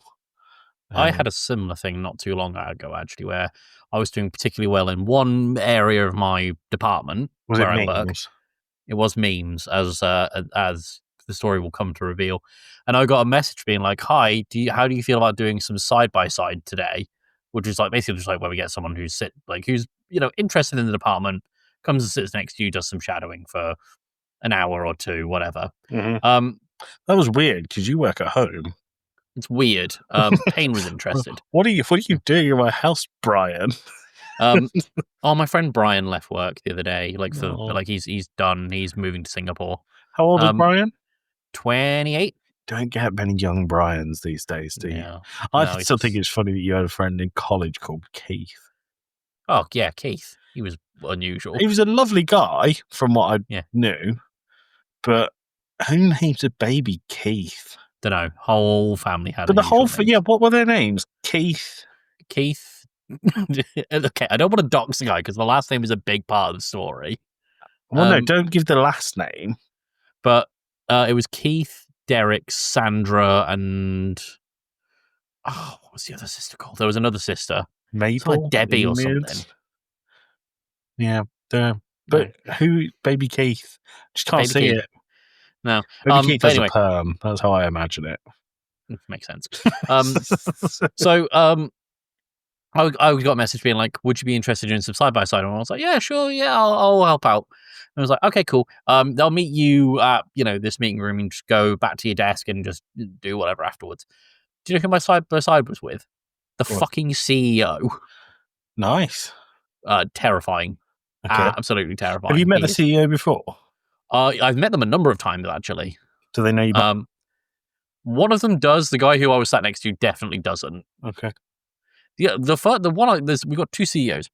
I had a similar thing not too long ago, actually, where I was doing particularly well in one area of my department Was where it I work. memes? It was memes, as the story will come to reveal. And I got a message being like, "Hi, how do you feel about doing some side by side today?" Which is like basically just like where we get someone who's interested in the department, comes and sits next to you, does some shadowing for an hour or two, whatever. Mm-hmm. That was weird because you work at home. It's weird. Payne was interested. What are you doing in my house, Brian? My friend Brian left work the other day. He's done. He's moving to Singapore. How old is Brian? 28. Don't get many young Brians these days, do you? Yeah. I still think it's funny that you had a friend in college called Keith. Oh yeah, Keith. He was unusual. He was a lovely guy, from what I knew, but who names a baby Keith? Don't know. Whole family had. But the whole what were their names? Keith. Okay, I don't want to dox the guy because the last name is a big part of the story. Well, no, don't give the last name. But it was Keith, Derek, Sandra, and what was the other sister called? There was another sister. Mabel, like Debbie or Enid. something. Yeah, but who? Baby Keith. Just can't Baby see Keith. it. No. Baby Keith but has anyway, a perm. That's how I imagine it. makes sense. So I got a message being like, "Would you be interested in some side by side?" And I was like, "Yeah, sure, yeah, I'll help out." And I was like, "Okay, cool. They'll meet you at this meeting room and just go back to your desk and just do whatever afterwards." Do you know who my side by side was with? The What? fucking CEO. Nice. Terrifying. Okay. Absolutely terrifying. Have you met the CEO before? I've met them a number of times actually. Do they know you? One of them does. The guy who I was sat next to definitely doesn't. Okay. Yeah, the one we got two CEOs.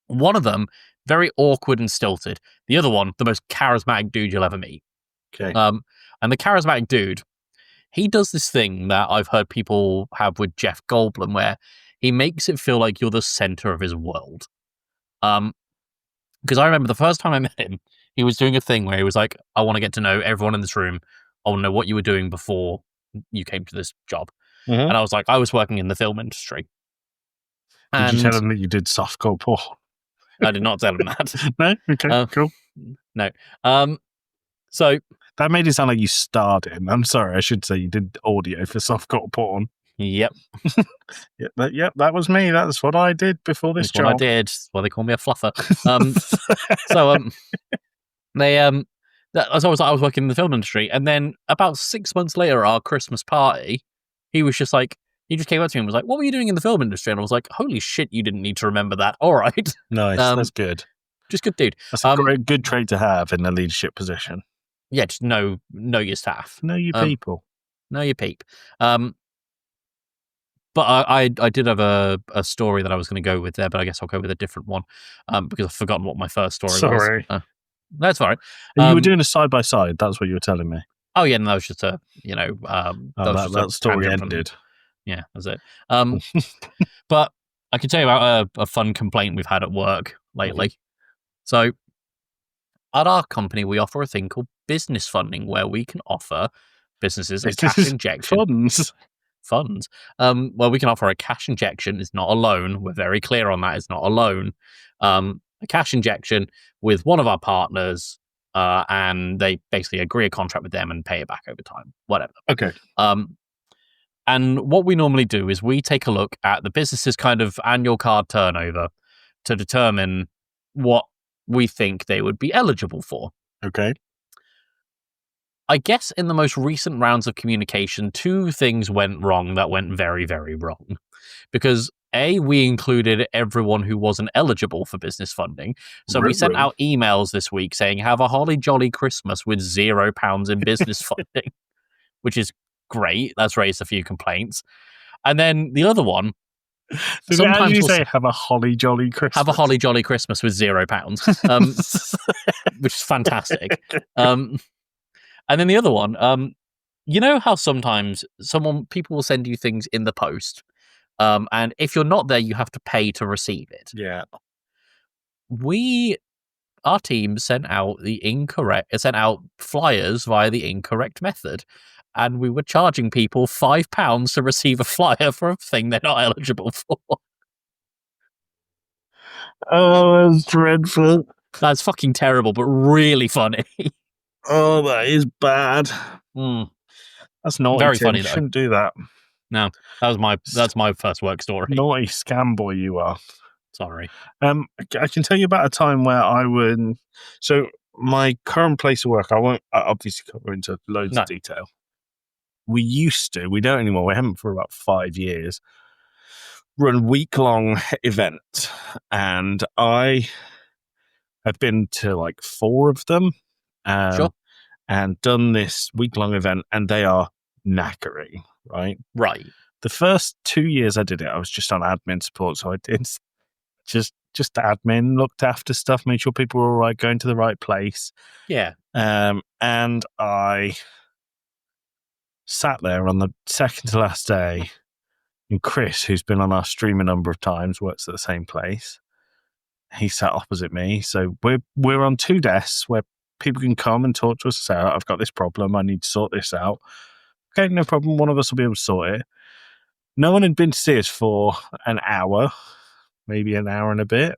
One of them very awkward and stilted. The other one, the most charismatic dude you'll ever meet. Okay. And the charismatic dude, he does this thing that I've heard people have with Jeff Goldblum, where he makes it feel like you're the center of his world. Because I remember the first time I met him, he was doing a thing where he was like, "I want to get to know everyone in this room. I want to know what you were doing before you came to this job." Mhm. And I was like, "I was working in the film industry." Did you tell him that you did softcore porn? I did not tell him that. No? Okay, cool. No. So that made it sound like you starred in. I'm sorry, I should say you did audio for softcore porn. Yep. That was me. That's what I did before this That's job. what I did. That's why they call me a fluffer. I was working in the film industry, and then about 6 months later, at our Christmas party, he was just like, he just came up to me and was like, "What were you doing in the film industry?" And I was like, "Holy shit, you didn't need to remember that." All right. Nice. That's good. Just good dude. That's a good trait to have in a leadership position. Yeah, just know your staff. Know your people. Know your peep. But I did have a story that I was going to go with there, but I guess I'll go with a different one because I've forgotten what my first story was. Sorry. That's fine. You were doing a side by side. That's what you were telling me. Oh yeah, and that was just a that story ended. Yeah, that's it. But I can tell you about a fun complaint we've had at work lately. So at our company, we offer a thing called business funding, where we can offer businesses a cash injection. Funds. Well, we can offer a cash injection. It's not a loan. We're very clear on that. It's not a loan. A cash injection with one of our partners, and they basically agree a contract with them and pay it back over time. Whatever. Okay. And what we normally do is we take a look at the business's kind of annual card turnover to determine what we think they would be eligible for. Okay. I guess in the most recent rounds of communication, two things went wrong that went very, very wrong. Because A, we included everyone who wasn't eligible for business funding. So we sent out emails this week saying, "Have a holly jolly Christmas with £0 in business funding," which is great. That's raised a few complaints. And then the other one, sometimes you say, "Have a holly jolly Christmas." Have a holly jolly Christmas with £0, which is fantastic. And then the other one, you know how sometimes people will send you things in the post, and if you're not there, you have to pay to receive it. Yeah. Our team sent out flyers via the incorrect method, and we were charging people £5 to receive a flyer for a thing they're not eligible for. Oh, that's dreadful. That's fucking terrible, but really funny. Oh, that is bad. That's naughty. Very Tim. funny, though. Shouldn't do that. No, that's my first work story. Naughty scam boy you are. Sorry. I can tell you about a time where I would. So my current place of work, I won't obviously cover into loads of detail. We used to, we don't anymore. We haven't for about 5 years. Run week-long events, and I have been to like 4 of them. Sure. And done this week-long event, and they are knackering, right? Right. The first 2 years I did it, I was just on admin support, so I did just admin, looked after stuff, made sure people were all right, going to the right place. Yeah. And I sat there on the second to last day, and Chris, who's been on our stream a number of times, works at the same place. He sat opposite me, so we're on 2 desks where people can come and talk to us and say, "I've got this problem, I need to sort this out." Okay, no problem, one of us will be able to sort it. No one had been to see us for an hour, maybe an hour and a bit.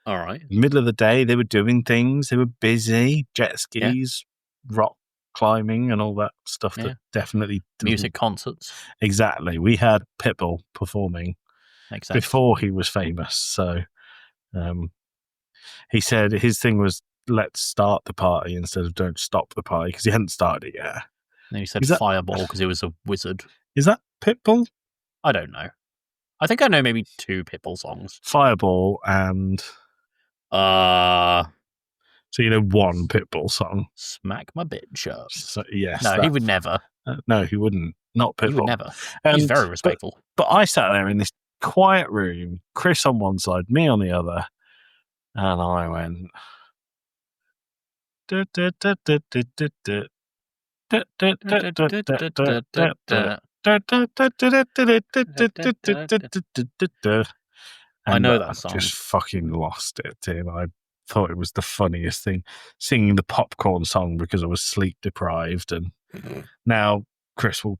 All right. Middle of the day, they were doing things. They were busy, jet skis, rock climbing, and all that stuff. Yeah. That definitely Music concerts. Exactly. We had Pitbull performing Makes sense. before he was famous. So he said his thing was, let's start the party instead of don't stop the party, because he hadn't started it yet. And then he said Is that- Fireball because he was a wizard. Is that Pitbull? I don't know. I think I know maybe 2 Pitbull songs. Fireball and... So you know one Pitbull song? Smack my bitch up. So, yes. No, he would never. No, he wouldn't. Not Pitbull. He would never. He's very respectful. But I sat there in this quiet room, Chris on one side, me on the other, and I went... I know that song. Just fucking lost it, Tim. I thought it was the funniest thing, singing the popcorn song because I was sleep deprived. And now Chris will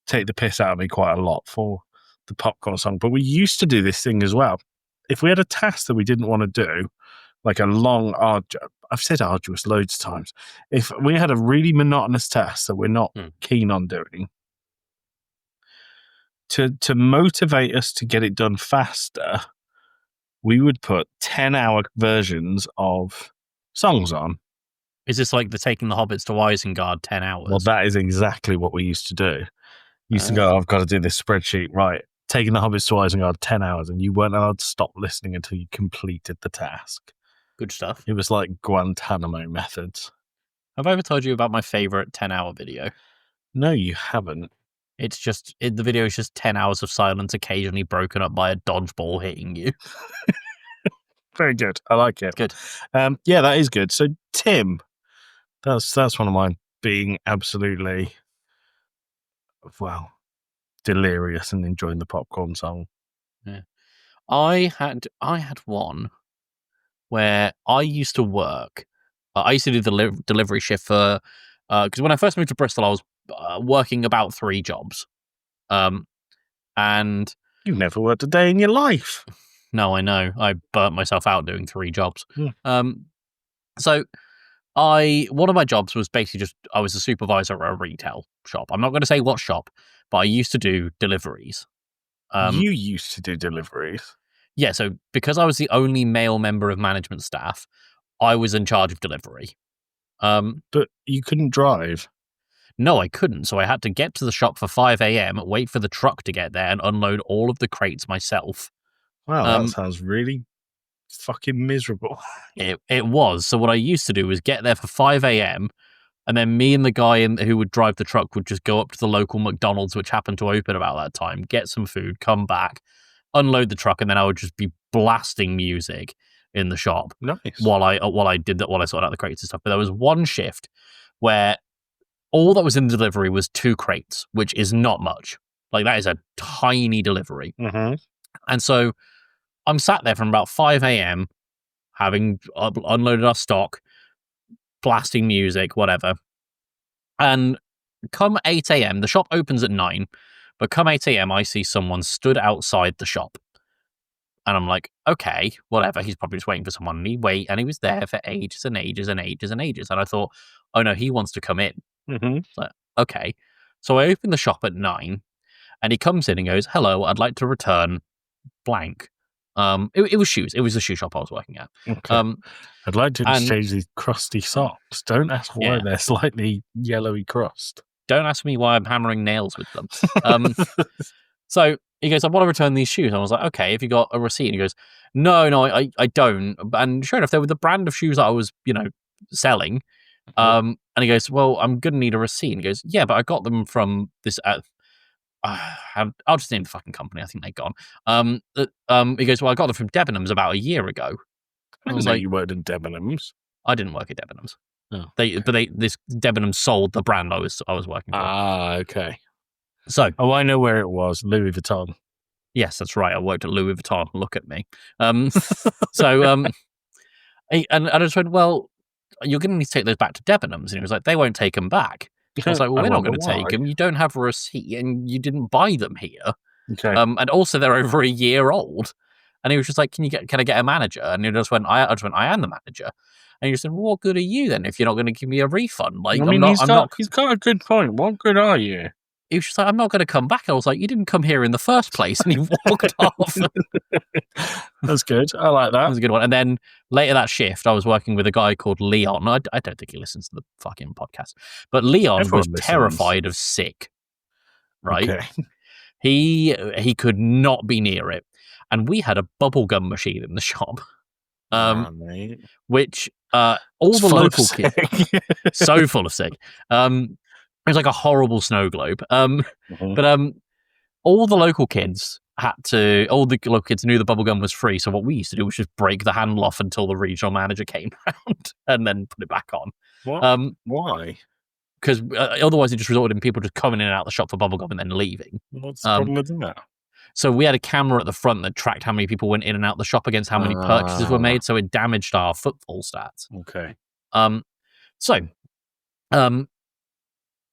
take the piss out of me quite a lot for the popcorn song. But we used to do this thing as well. If we had a task that we didn't want to do, like a long, I've said arduous loads of times. If we had a really monotonous task that we're not keen on doing, to motivate us to get it done faster, we would put 10-hour versions of songs on. Is this like the Taking the Hobbits to Isengard 10 hours? Well, that is exactly what we used to do. Used to go, I've got to do this spreadsheet, right? Taking the Hobbits to Isengard 10 hours, and you weren't allowed to stop listening until you completed the task. Good stuff. It was like Guantanamo methods. Have I ever told you about my favorite 10-hour video? No, you haven't. It's just, the video is just 10 hours of silence, occasionally broken up by a dodgeball hitting you. Very good. I like it. Good. Yeah, that is good. So, Tim, that's one of mine being absolutely, well, delirious and enjoying the popcorn song. Yeah. I had one where I used to work. I used to do the delivery shift for, because when I first moved to Bristol, I was working about 3 jobs. And You've never worked a day in your life. no, I know. I burnt myself out doing 3 jobs. Yeah. So one of my jobs was basically just, I was a supervisor at a retail shop. I'm not going to say what shop, but I used to do deliveries. You used to do deliveries? Yeah, so because I was the only male member of management staff, I was in charge of delivery. But you couldn't drive? No, I couldn't. So I had to get to the shop for 5 a.m., wait for the truck to get there, and unload all of the crates myself. Wow, that sounds really fucking miserable. It was. So what I used to do was get there for 5 a.m., and then me and the guy who would drive the truck would just go up to the local McDonald's, which happened to open about that time, get some food, come back, unload the truck, and then I would just be blasting music in the shop. Nice. While I sorted out the crates and stuff. But there was one shift where all that was in the delivery was 2 crates, which is not much. Like, that is a tiny delivery. Mm-hmm. And so I'm sat there from about 5 a.m. having unloaded our stock, blasting music, whatever. And come 8 a.m., the shop opens at 9, but come 8 a.m., I see someone stood outside the shop. And I'm like, okay, whatever. He's probably just waiting for someone. And he was there for ages and ages and ages and ages. And I thought, oh no, he wants to come in. Mm-hmm. Like, okay. So I open the shop at 9, and he comes in and goes, hello, I'd like to return blank. It was shoes. It was the shoe shop I was working at. Okay. I'd like to exchange these crusty socks. Don't ask why they're slightly yellowy crust. Don't ask me why I'm hammering nails with them. So he goes, I want to return these shoes. And I was like, okay, have you got a receipt? And he goes, no, I don't. And sure enough, they were the brand of shoes that I was, selling. And he goes, well, I'm going to need a receipt. And he goes, yeah, but I got them from this... I'll just name the fucking company. I think they're gone. He goes, well, I got them from Debenhams about a year ago. I was like, you worked in Debenhams. I didn't work at Debenhams. Oh. This Debenhams sold the brand I was working for. Ah, okay. So, I know where it was. Louis Vuitton. Yes, that's right. I worked at Louis Vuitton. Look at me. And I just went, well, you're going to need to take those back to Debenhams. And he was like, they won't take them back. I was like, well, we're not going to take them. You don't have a receipt and you didn't buy them here. Okay. And also they're over a year old. And he was just like, can I get a manager? And he just went, I am the manager. And he just said, well, what good are you then if you're not going to give me a refund? Like, I mean, I'm not. he's got a good point. What good are you? He was just like, I'm not going to come back. I was like, you didn't come here in the first place. And he walked off. That's good. I like That that. was a good one. And then later that shift, I was working with a guy called Leon. I don't think he listens to the fucking podcast, but Leon Everyone was listens. terrified of sick. Right? Okay. He could not be near it, and we had a bubblegum machine in the shop, Mate. which all It's the full of local kids sick. so full of sick. It was like a horrible snow globe. Mhm. But all the local kids all the local kids knew the bubblegum was free. So what we used to do was just break the handle off until the regional manager came round and then put it back on. What? Why? Because otherwise it just resulted in people just coming in and out the shop for bubblegum and then leaving. What's the problem with that? So we had a camera at the front that tracked how many people went in and out the shop against how many purchases were made. So it damaged our footfall stats. Okay.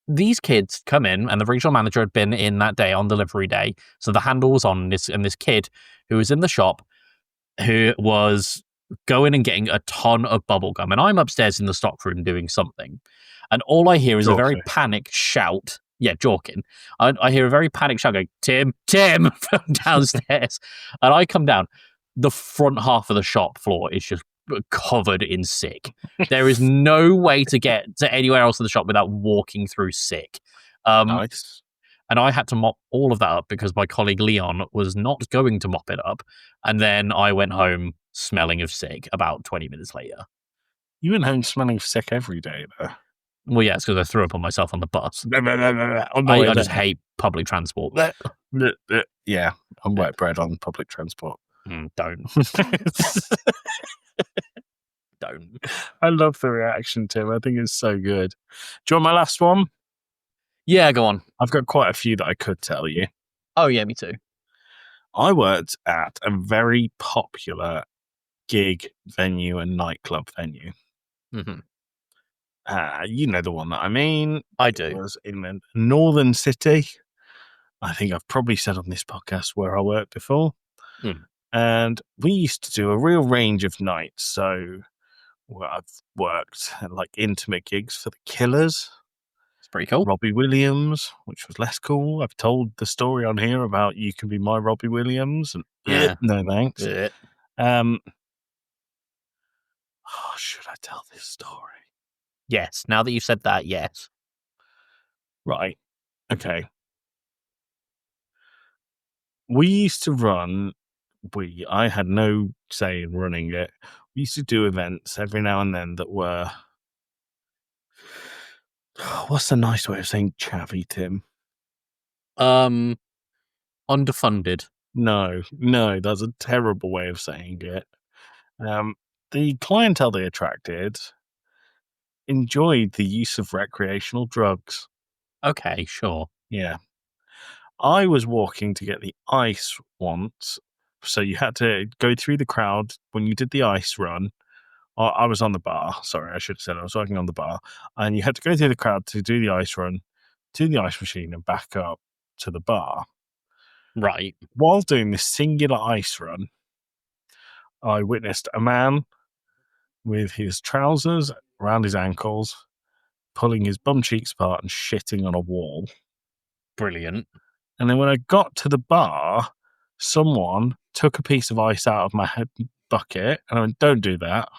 These kids come in, and the regional manager had been in that day on delivery day. So the handle was on this, and this kid who was in the shop who was going and getting a ton of bubblegum. And I'm upstairs in the stock room doing something. And all I hear is a very panicked shout. Yeah, Jorkin. I hear a very panicked shout going, Tim, from downstairs. And I come down. The front half of the shop floor is just covered in sick. There is no way to get to anywhere else in the shop without walking through sick. Nice. And I had to mop all of that up because my colleague Leon was not going to mop it up. And then I went home smelling of sick about 20 minutes later. You went home smelling sick every day, though. Well, yeah, it's because I threw up on myself on the bus. I just hate public transport. Yeah, I'm wet bread on public transport. Don't. Don't. I love the reaction, Tim. I think it's so good. Do you want my last one? Yeah, go on. I've got quite a few that I could tell you. Oh, yeah, me too. I worked at a very popular gig venue and nightclub venue. Mm-hmm. You know the one that I mean. I do. It was in the northern city. I think I've probably said on this podcast where I worked before. And we used to do a real range of nights. So I've worked at like intimate gigs for the Killers. It's pretty cool. Robbie Williams, which was less cool. I've told the story on here about You Can Be My Robbie Williams. And no thanks. Should I tell this story? Yes. Now that you've said that, yes. Right. Okay. We used to run, I had no say in running it. We used to do events every now and then that were, what's the nice way of saying chavvy, Tim? Underfunded. No, that's a terrible way of saying it. The clientele they attracted enjoyed the use of recreational drugs. Okay, sure. Yeah. I was walking to get the ice once, so you had to go through the crowd when you did the ice run. I was on the bar. Sorry, I should have said I was working on the bar. And you had to go through the crowd to do the ice run, to the ice machine, and back up to the bar. Right. While doing this singular ice run, I witnessed a man with his trousers around his ankles, pulling his bum cheeks apart and shitting on a wall. Brilliant. And then when I got to the bar, someone took a piece of ice out of my bucket, and I went, don't do that.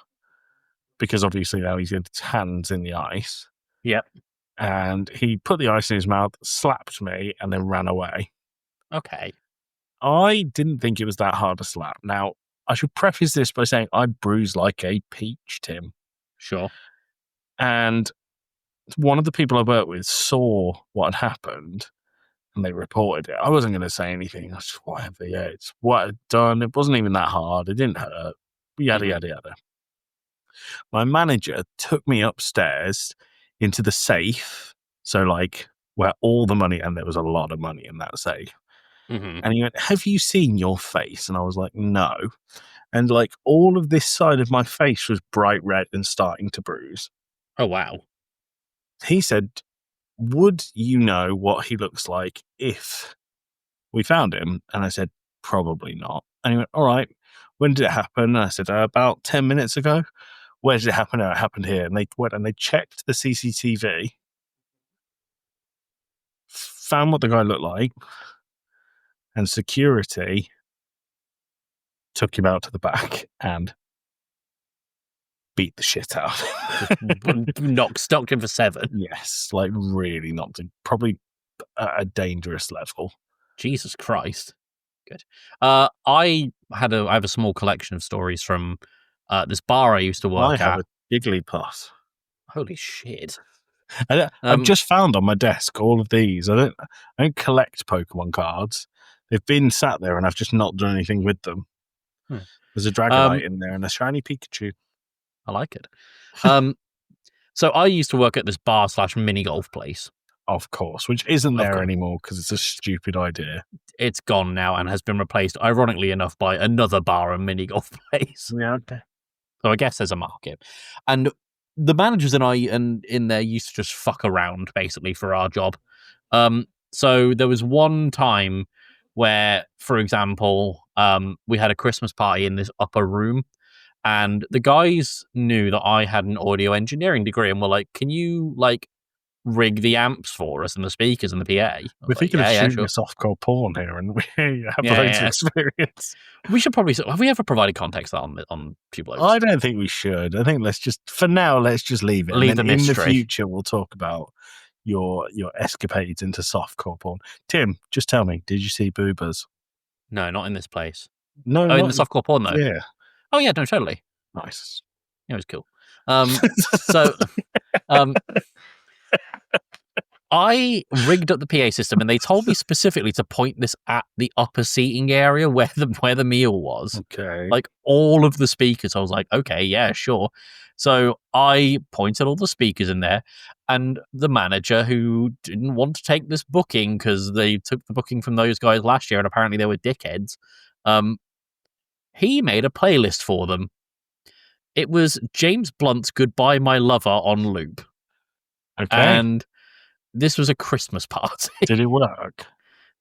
Because obviously now he's got his hands in the ice. Yep. And he put the ice in his mouth, slapped me, and then ran away. Okay. I didn't think it was that hard to slap. Now, I should preface this by saying I bruise like a peach, Tim. Sure. And one of the people I worked with saw what had happened, and they reported it. I wasn't going to say anything. I was just, whatever, yeah, it's what I'd done. It wasn't even that hard. It didn't hurt. Yada, yada, yada. My manager took me upstairs into the safe. So, like, where all the money, and there was a lot of money in that safe. Mm-hmm. And he went, have you seen your face? And I was like, no. And, like, all of this side of my face was bright red and starting to bruise. Oh, wow. He said, would you know what he looks like if we found him. And I said, probably not. And he went, all right, when did it happen? And I said, about 10 minutes ago. Where did it happen? Oh, it happened here. And they went and they checked the CCTV, found what the guy looked like, and security took him out to the back and beat the shit out of him. Stocked him for 7. Yes, like really knocked him. Probably at a dangerous level. Jesus Christ. Good. I have a small collection of stories from this bar I used to work I have at. a Jigglypuff. Holy shit. I've just found on my desk all of these. I don't collect Pokemon cards. They've been sat there and I've just not done anything with them. There's a Dragonite in there and a shiny Pikachu. I like it. So I used to work at this bar / mini golf place. Of course, which isn't there anymore because it's a stupid idea. It's gone now and has been replaced, ironically enough, by another bar and mini golf place. Yeah, okay. So I guess there's a market. And the managers and I in there used to just fuck around, basically, for our job. So there was one time where, for example, we had a Christmas party in this upper room. And the guys knew that I had an audio engineering degree and were like, can you, like, rig the amps for us and the speakers and the PA? We're thinking of shooting a softcore porn here and we have loads of experience. We should probably... Have we ever provided context on Two Blokes? I don't think we should. I think for now, let's just leave it. Leave the mystery. In the future, we'll talk about your escapades into softcore porn. Tim, just tell me, did you see boobas? No, not in this place. No, in the softcore porn, though? Yeah. Oh, yeah, no, totally. Nice. It was cool. So... I rigged up the PA system, and they told me specifically to point this at the upper seating area where the meal was. Okay. Like all of the speakers. I was like, okay, yeah, sure. So I pointed all the speakers in there, and the manager, who didn't want to take this booking because they took the booking from those guys last year, and apparently they were dickheads, he made a playlist for them. It was James Blunt's "Goodbye My Lover" on loop. Okay. And this was a Christmas party. Did it work?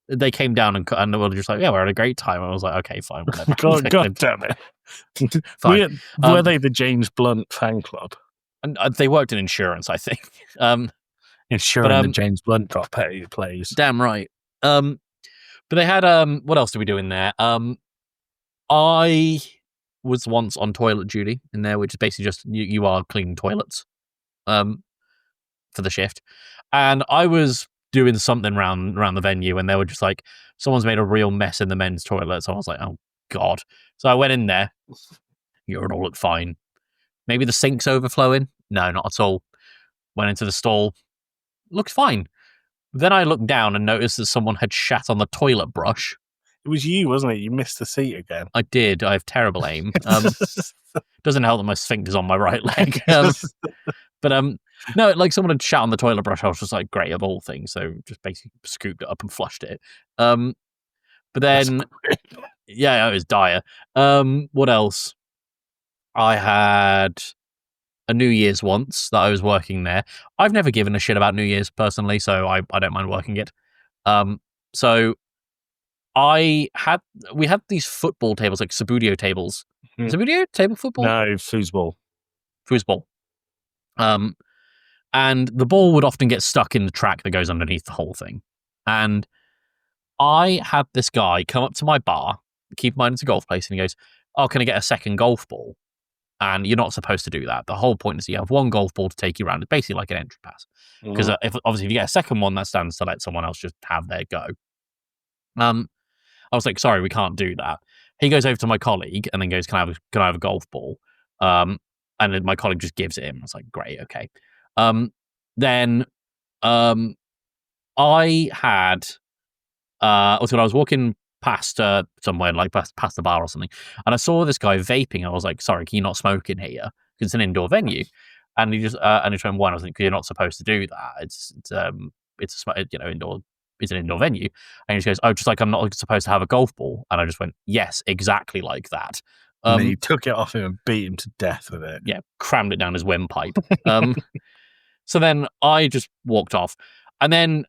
They came down and they were just like, yeah, we had a great time. I was like, okay, fine, whatever. God damn it. Fine. Were they the James Blunt fan club? And they worked in insurance, I think. Ensuring that James Blunt got plays. Damn right. But they had, what else did we do in there? I was once on toilet duty in there, which is basically just you are cleaning toilets for the shift. And I was doing something around the venue, and they were just like, someone's made a real mess in the men's toilet. So I was like, oh, God. So I went in there. Urinal looked fine. Maybe the sink's overflowing? No, not at all. Went into the stall. Looked fine. Then I looked down and noticed that someone had shat on the toilet brush. It was you, wasn't it? You missed the seat again. I did. I have terrible aim. Doesn't help that my sphincter's on my right leg. But no, like someone had shat on the toilet brush. I was just like, great, of all things. So just basically scooped it up and flushed it. But then, yeah, it was dire. What else? I had a New Year's once that I was working there. I've never given a shit about New Year's personally, so I don't mind working it. So we had these football tables, like Subudio tables. Subudio? Table football? No, foosball. Foosball. And the ball would often get stuck in the track that goes underneath the whole thing. And I had this guy come up to my bar, keep in mind it's a golf place, and he goes, oh, can I get a second golf ball? And you're not supposed to do that. The whole point is you have one golf ball to take you around. It's basically like an entry pass. Because if you get a second one, that stands to let someone else just have their go. I was like, sorry, we can't do that. He goes over to my colleague and then goes, can I have a golf ball? And then my colleague just gives it him. I was like, great, okay. Then I had also when I was walking past somewhere, like past the bar or something, and I saw this guy vaping. I was like, sorry, can you not smoke in here? Because it's an indoor venue. And he just and he went, why? I was like, you're not supposed to do that. It's indoor. It's an indoor venue. And he just goes, oh, just like I'm not supposed to have a golf ball. And I just went, yes, exactly like that. And then you took it off him and beat him to death with it. Yeah, crammed it down his windpipe. So then I just walked off. And then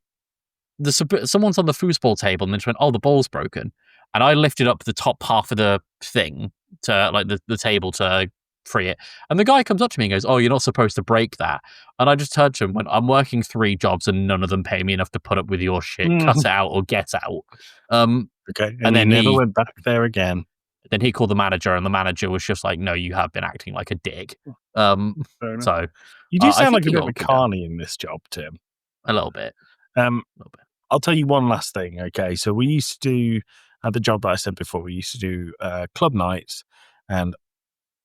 someone's on the foosball table and they just went, oh, the ball's broken. And I lifted up the top half of the thing to like the table to free it. And the guy comes up to me and goes, oh, you're not supposed to break that. And I just turned to him and went, I'm working 3 jobs and none of them pay me enough to put up with your shit. Cut it out or get out. Okay. And then he never went back there again. Then he called the manager and the manager was just like, no, you have been acting like a dick. So you do sound like a bit of a carny in this job, Tim. A little bit. I'll tell you one last thing. Okay. So we used to do, at the job that I said before, we used to do club nights and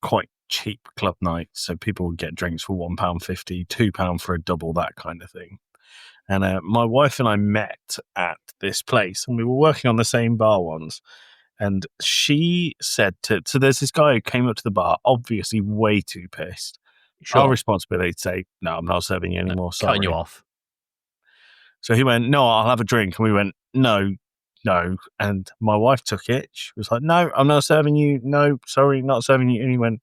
quite cheap club nights. So people would get drinks for £1.50, £2 for a double, that kind of thing. And my wife and I met at this place and we were working on the same bar once. And she said so there's this guy who came up to the bar, obviously way too pissed. Sure. Our responsibility to say, no, I'm not serving you anymore. Sorry. Cutting you off. So he went, no, I'll have a drink. And we went, no. And my wife took it. She was like, no, I'm not serving you. No, sorry, not serving you. And he went,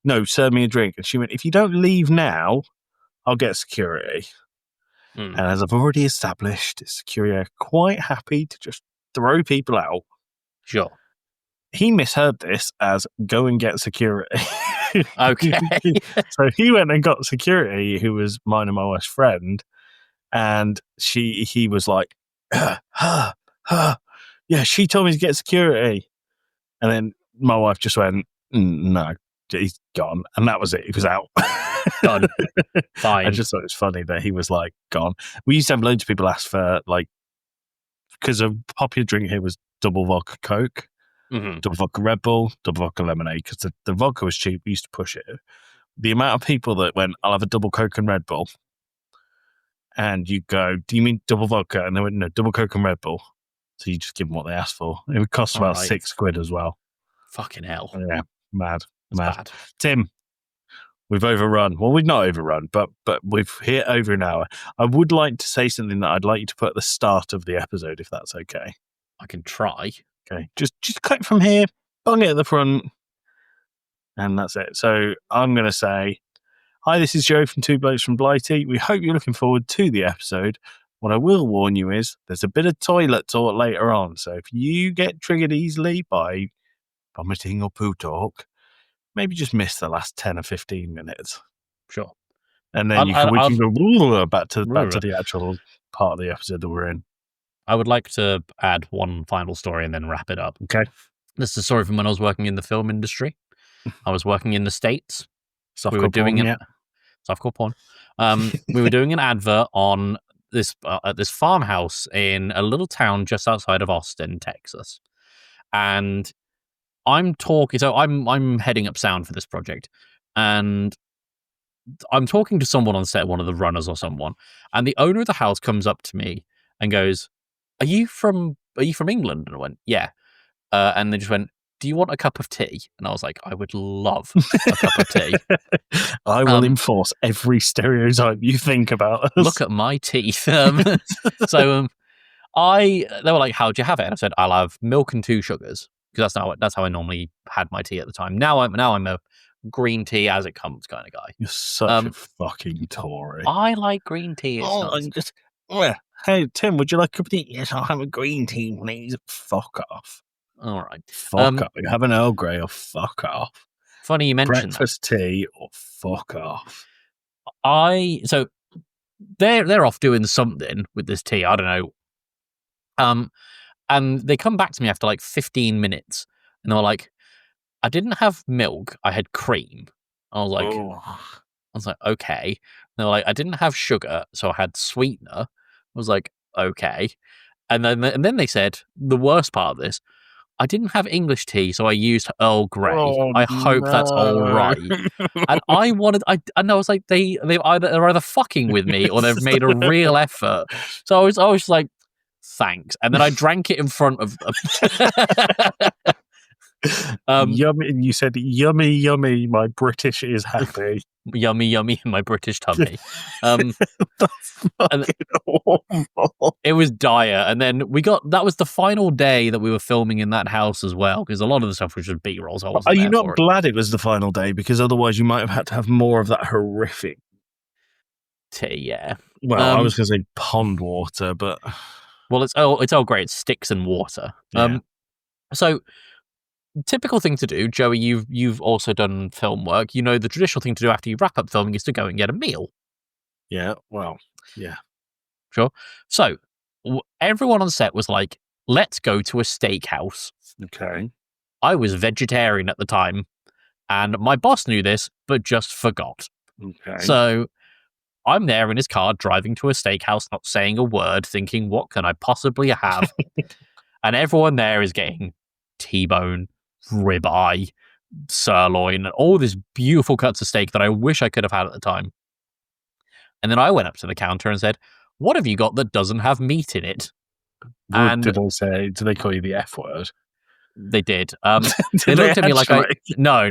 no, serve me a drink. And she went, if you don't leave now, I'll get security. And as I've already established, security are quite happy to just throw people out. Sure. He misheard this as go and get security. Okay. So he went and got security, who was mine and my wife's friend. And he was like, yeah, she told me to get security. And then my wife just went, no, he's gone. And that was it. He was out. Done. Fine. I just thought it was funny that he was like gone. We used to have loads of people ask for, like, because a popular drink here was double vodka Coke, double vodka Red Bull, double vodka lemonade, because the vodka was cheap. We used to push it. The amount of people that went, I'll have a double Coke and Red Bull. And you go, do you mean double vodka? And they went, no, double Coke and Red Bull. So you just give them what they asked for. It would cost about £6 as well. Fucking hell. Yeah, mad. Bad. Tim, we've overrun. Well, we've not overrun, but we've hit over an hour. I would like to say something that I'd like you to put at the start of the episode, if that's okay. I can try. Okay, just click from here, bung it at the front, and that's it. So I'm going to say, hi, this is Joe from Blokes From Blighty. We hope you're looking forward to the episode. What I will warn you is there's a bit of toilet talk later on. So if you get triggered easily by vomiting or poo talk, maybe just miss the last 10 or 15 minutes. Sure. And then we can go back to the actual part of the episode that we're in. I would like to add one final story and then wrap it up. Okay. This is a story from when I was working in the film industry. I was working in the States. Softcore porn. We were doing an advert on this at this farmhouse in a little town just outside of Austin, Texas. And I'm heading up sound for this project, and I'm talking to someone on set, one of the runners or someone, and the owner of the house comes up to me and goes, Are you from England? And I went, yeah. And they just went, do you want a cup of tea? And I was like, I would love a cup of tea. I will enforce every stereotype you think about us. Look at my teeth. They were like, how'd you have it? And I said, I'll have milk and 2 sugars, because that's how I normally had my tea at the time. Now I'm a green tea as it comes kind of guy. You're such a fucking Tory. I like green tea. Hey, Tim, would you like a cup of tea? Yes, I'll have a green tea, please. Fuck off. All right. Fuck off. You have an Earl Grey or fuck off. Funny you mentioned breakfast tea or fuck off. So they're off doing something with this tea. I don't know. And they come back to me after like 15 minutes and they're like, I didn't have milk. I had cream. I was like, okay. And they're like, I didn't have sugar, so I had sweetener. I was like, okay. And then they said, the worst part of this, I didn't have English tea, so I used Earl Grey. I hope that's all right. And I was like, they're either fucking with me or they've made a real effort. So I was like, thanks. And then I drank it in front of yummy. You said, yummy, yummy, my British is happy. Yummy, yummy in my British tummy. That's fucking awful. It was dire. And then that was the final day that we were filming in that house as well, because a lot of the stuff was just B-rolls. Are you not glad it was the final day? Because otherwise you might have had to have more of that horrific tea, yeah. Well, I was going to say pond water, but Well, it's all great. It's sticks and water. Yeah. So typical thing to do, Joey. You've also done film work. You know, the traditional thing to do after you wrap up filming is to go and get a meal. yeah, well, yeah. Sure. So everyone on set was like, "Let's go to a steakhouse." Okay. I was vegetarian at the time, and my boss knew this, but just forgot. Okay. So I'm there in his car driving to a steakhouse, not saying a word, thinking, what can I possibly have? And everyone there is getting T-bone, ribeye, sirloin, all these beautiful cuts of steak that I wish I could have had at the time. And then I went up to the counter and said, what have you got that doesn't have meat in it? What And did they say? Did they call you the F word? they did. Did They looked at me like actually? No,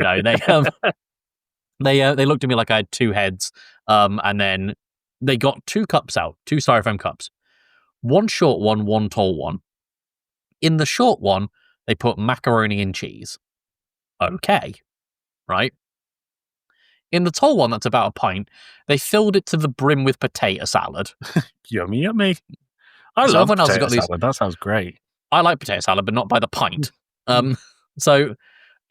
they looked at me like I had two heads. And then they got two cups out, two styrofoam cups. One short one, one tall one. In the short one, they put macaroni and cheese. Okay. Right? In the tall one, that's about a pint, they filled it to the brim with potato salad. Yummy, yummy. I So love everyone else has potato got these- salad. That sounds great. I like potato salad, but not by the pint. So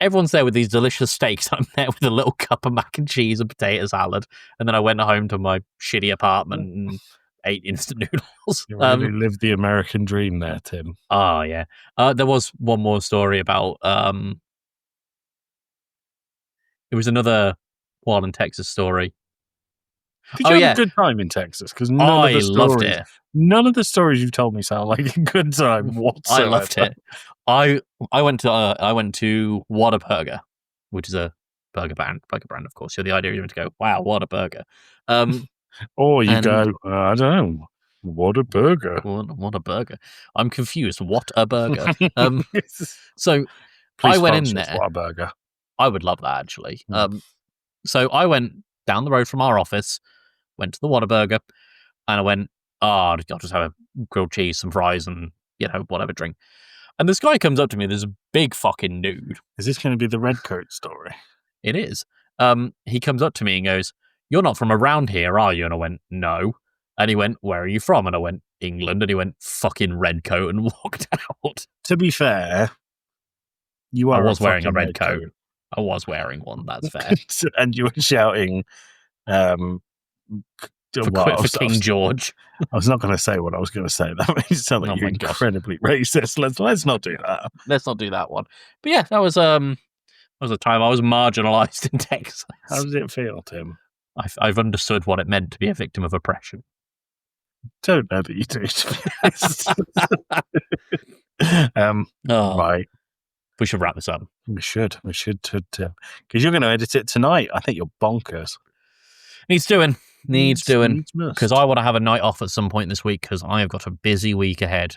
everyone's there with these delicious steaks. I'm there with a little cup of mac and cheese and potato salad. And then I went home to my shitty apartment and ate instant noodles. You really lived the American dream there, Tim. Oh, yeah. There was one more story about... it was another Wild in Texas story. Did you have a good time in Texas? Because I loved it. None of the stories you've told me sound like a good time whatsoever. I loved it. I went to Whataburger, which is a burger brand, of course. So the idea is to go, wow, what a burger. Or you and- go, I don't know, what a burger. What a burger. I'm confused. What a burger. So Please I went in sponsor us, there. What a burger. I would love that, actually. So I went down the road from our office, went to the Whataburger, and I went, I'll just have a grilled cheese, some fries, and, whatever drink. And this guy comes up to me, this big fucking dude. Is this going to be the red coat story? It is. He comes up to me and goes, you're not from around here, are you? And I went, no. And he went, where are you from? And I went, England. And he went, fucking red coat, and walked out. To be fair, you I are was wearing a fucking red coat. I was wearing one, that's fair. And you were shouting, for King George. I was not going to say what I was going to say. That makes it sound like Oh you're my God. incredibly racist. Let's not do that. Let's not do that one. But yeah, that was a time I was marginalised in Texas. How does it feel, Tim? I've understood what it meant to be a victim of oppression. Don't know that you do, to be honest. Right. We should wrap this up. We should, because you're going to edit it tonight. I think you're bonkers. Needs doing. Must. Because I want to have a night off at some point this week because I have got a busy week ahead.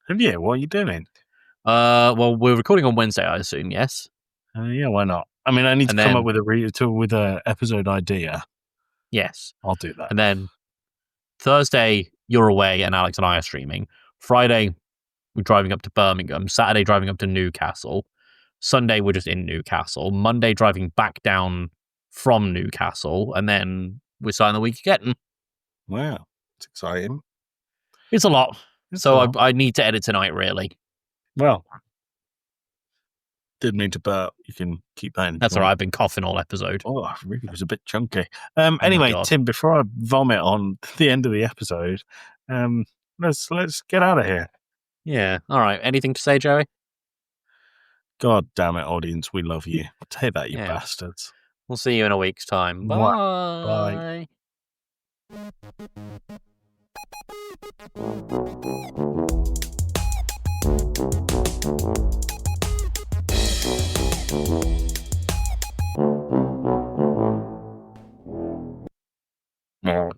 Have you? What are you doing? Well, we're recording on Wednesday, I assume, yes? Yeah, why not? I mean, I need to come up with a episode idea. Yes. I'll do that. And then Thursday, you're away and Alex and I are streaming. Friday, we're driving up to Birmingham. Saturday, driving up to Newcastle. Sunday, we're just in Newcastle. Monday, driving back down from Newcastle. And then we're starting the week again. Wow. It's exciting. It's a lot. It's So a lot. I need to edit tonight, really. Well, didn't mean to burp. You can keep that in. That's all right. I've been coughing all episode. Oh, it really was a bit chunky. Anyway, God. Tim, before I vomit on the end of the episode, let's get out of here. Yeah. All right. Anything to say, Joey? God damn it, audience, we love you. Take that, you Yeah. bastards. We'll see you in a week's time. Bye. Bye. Bye.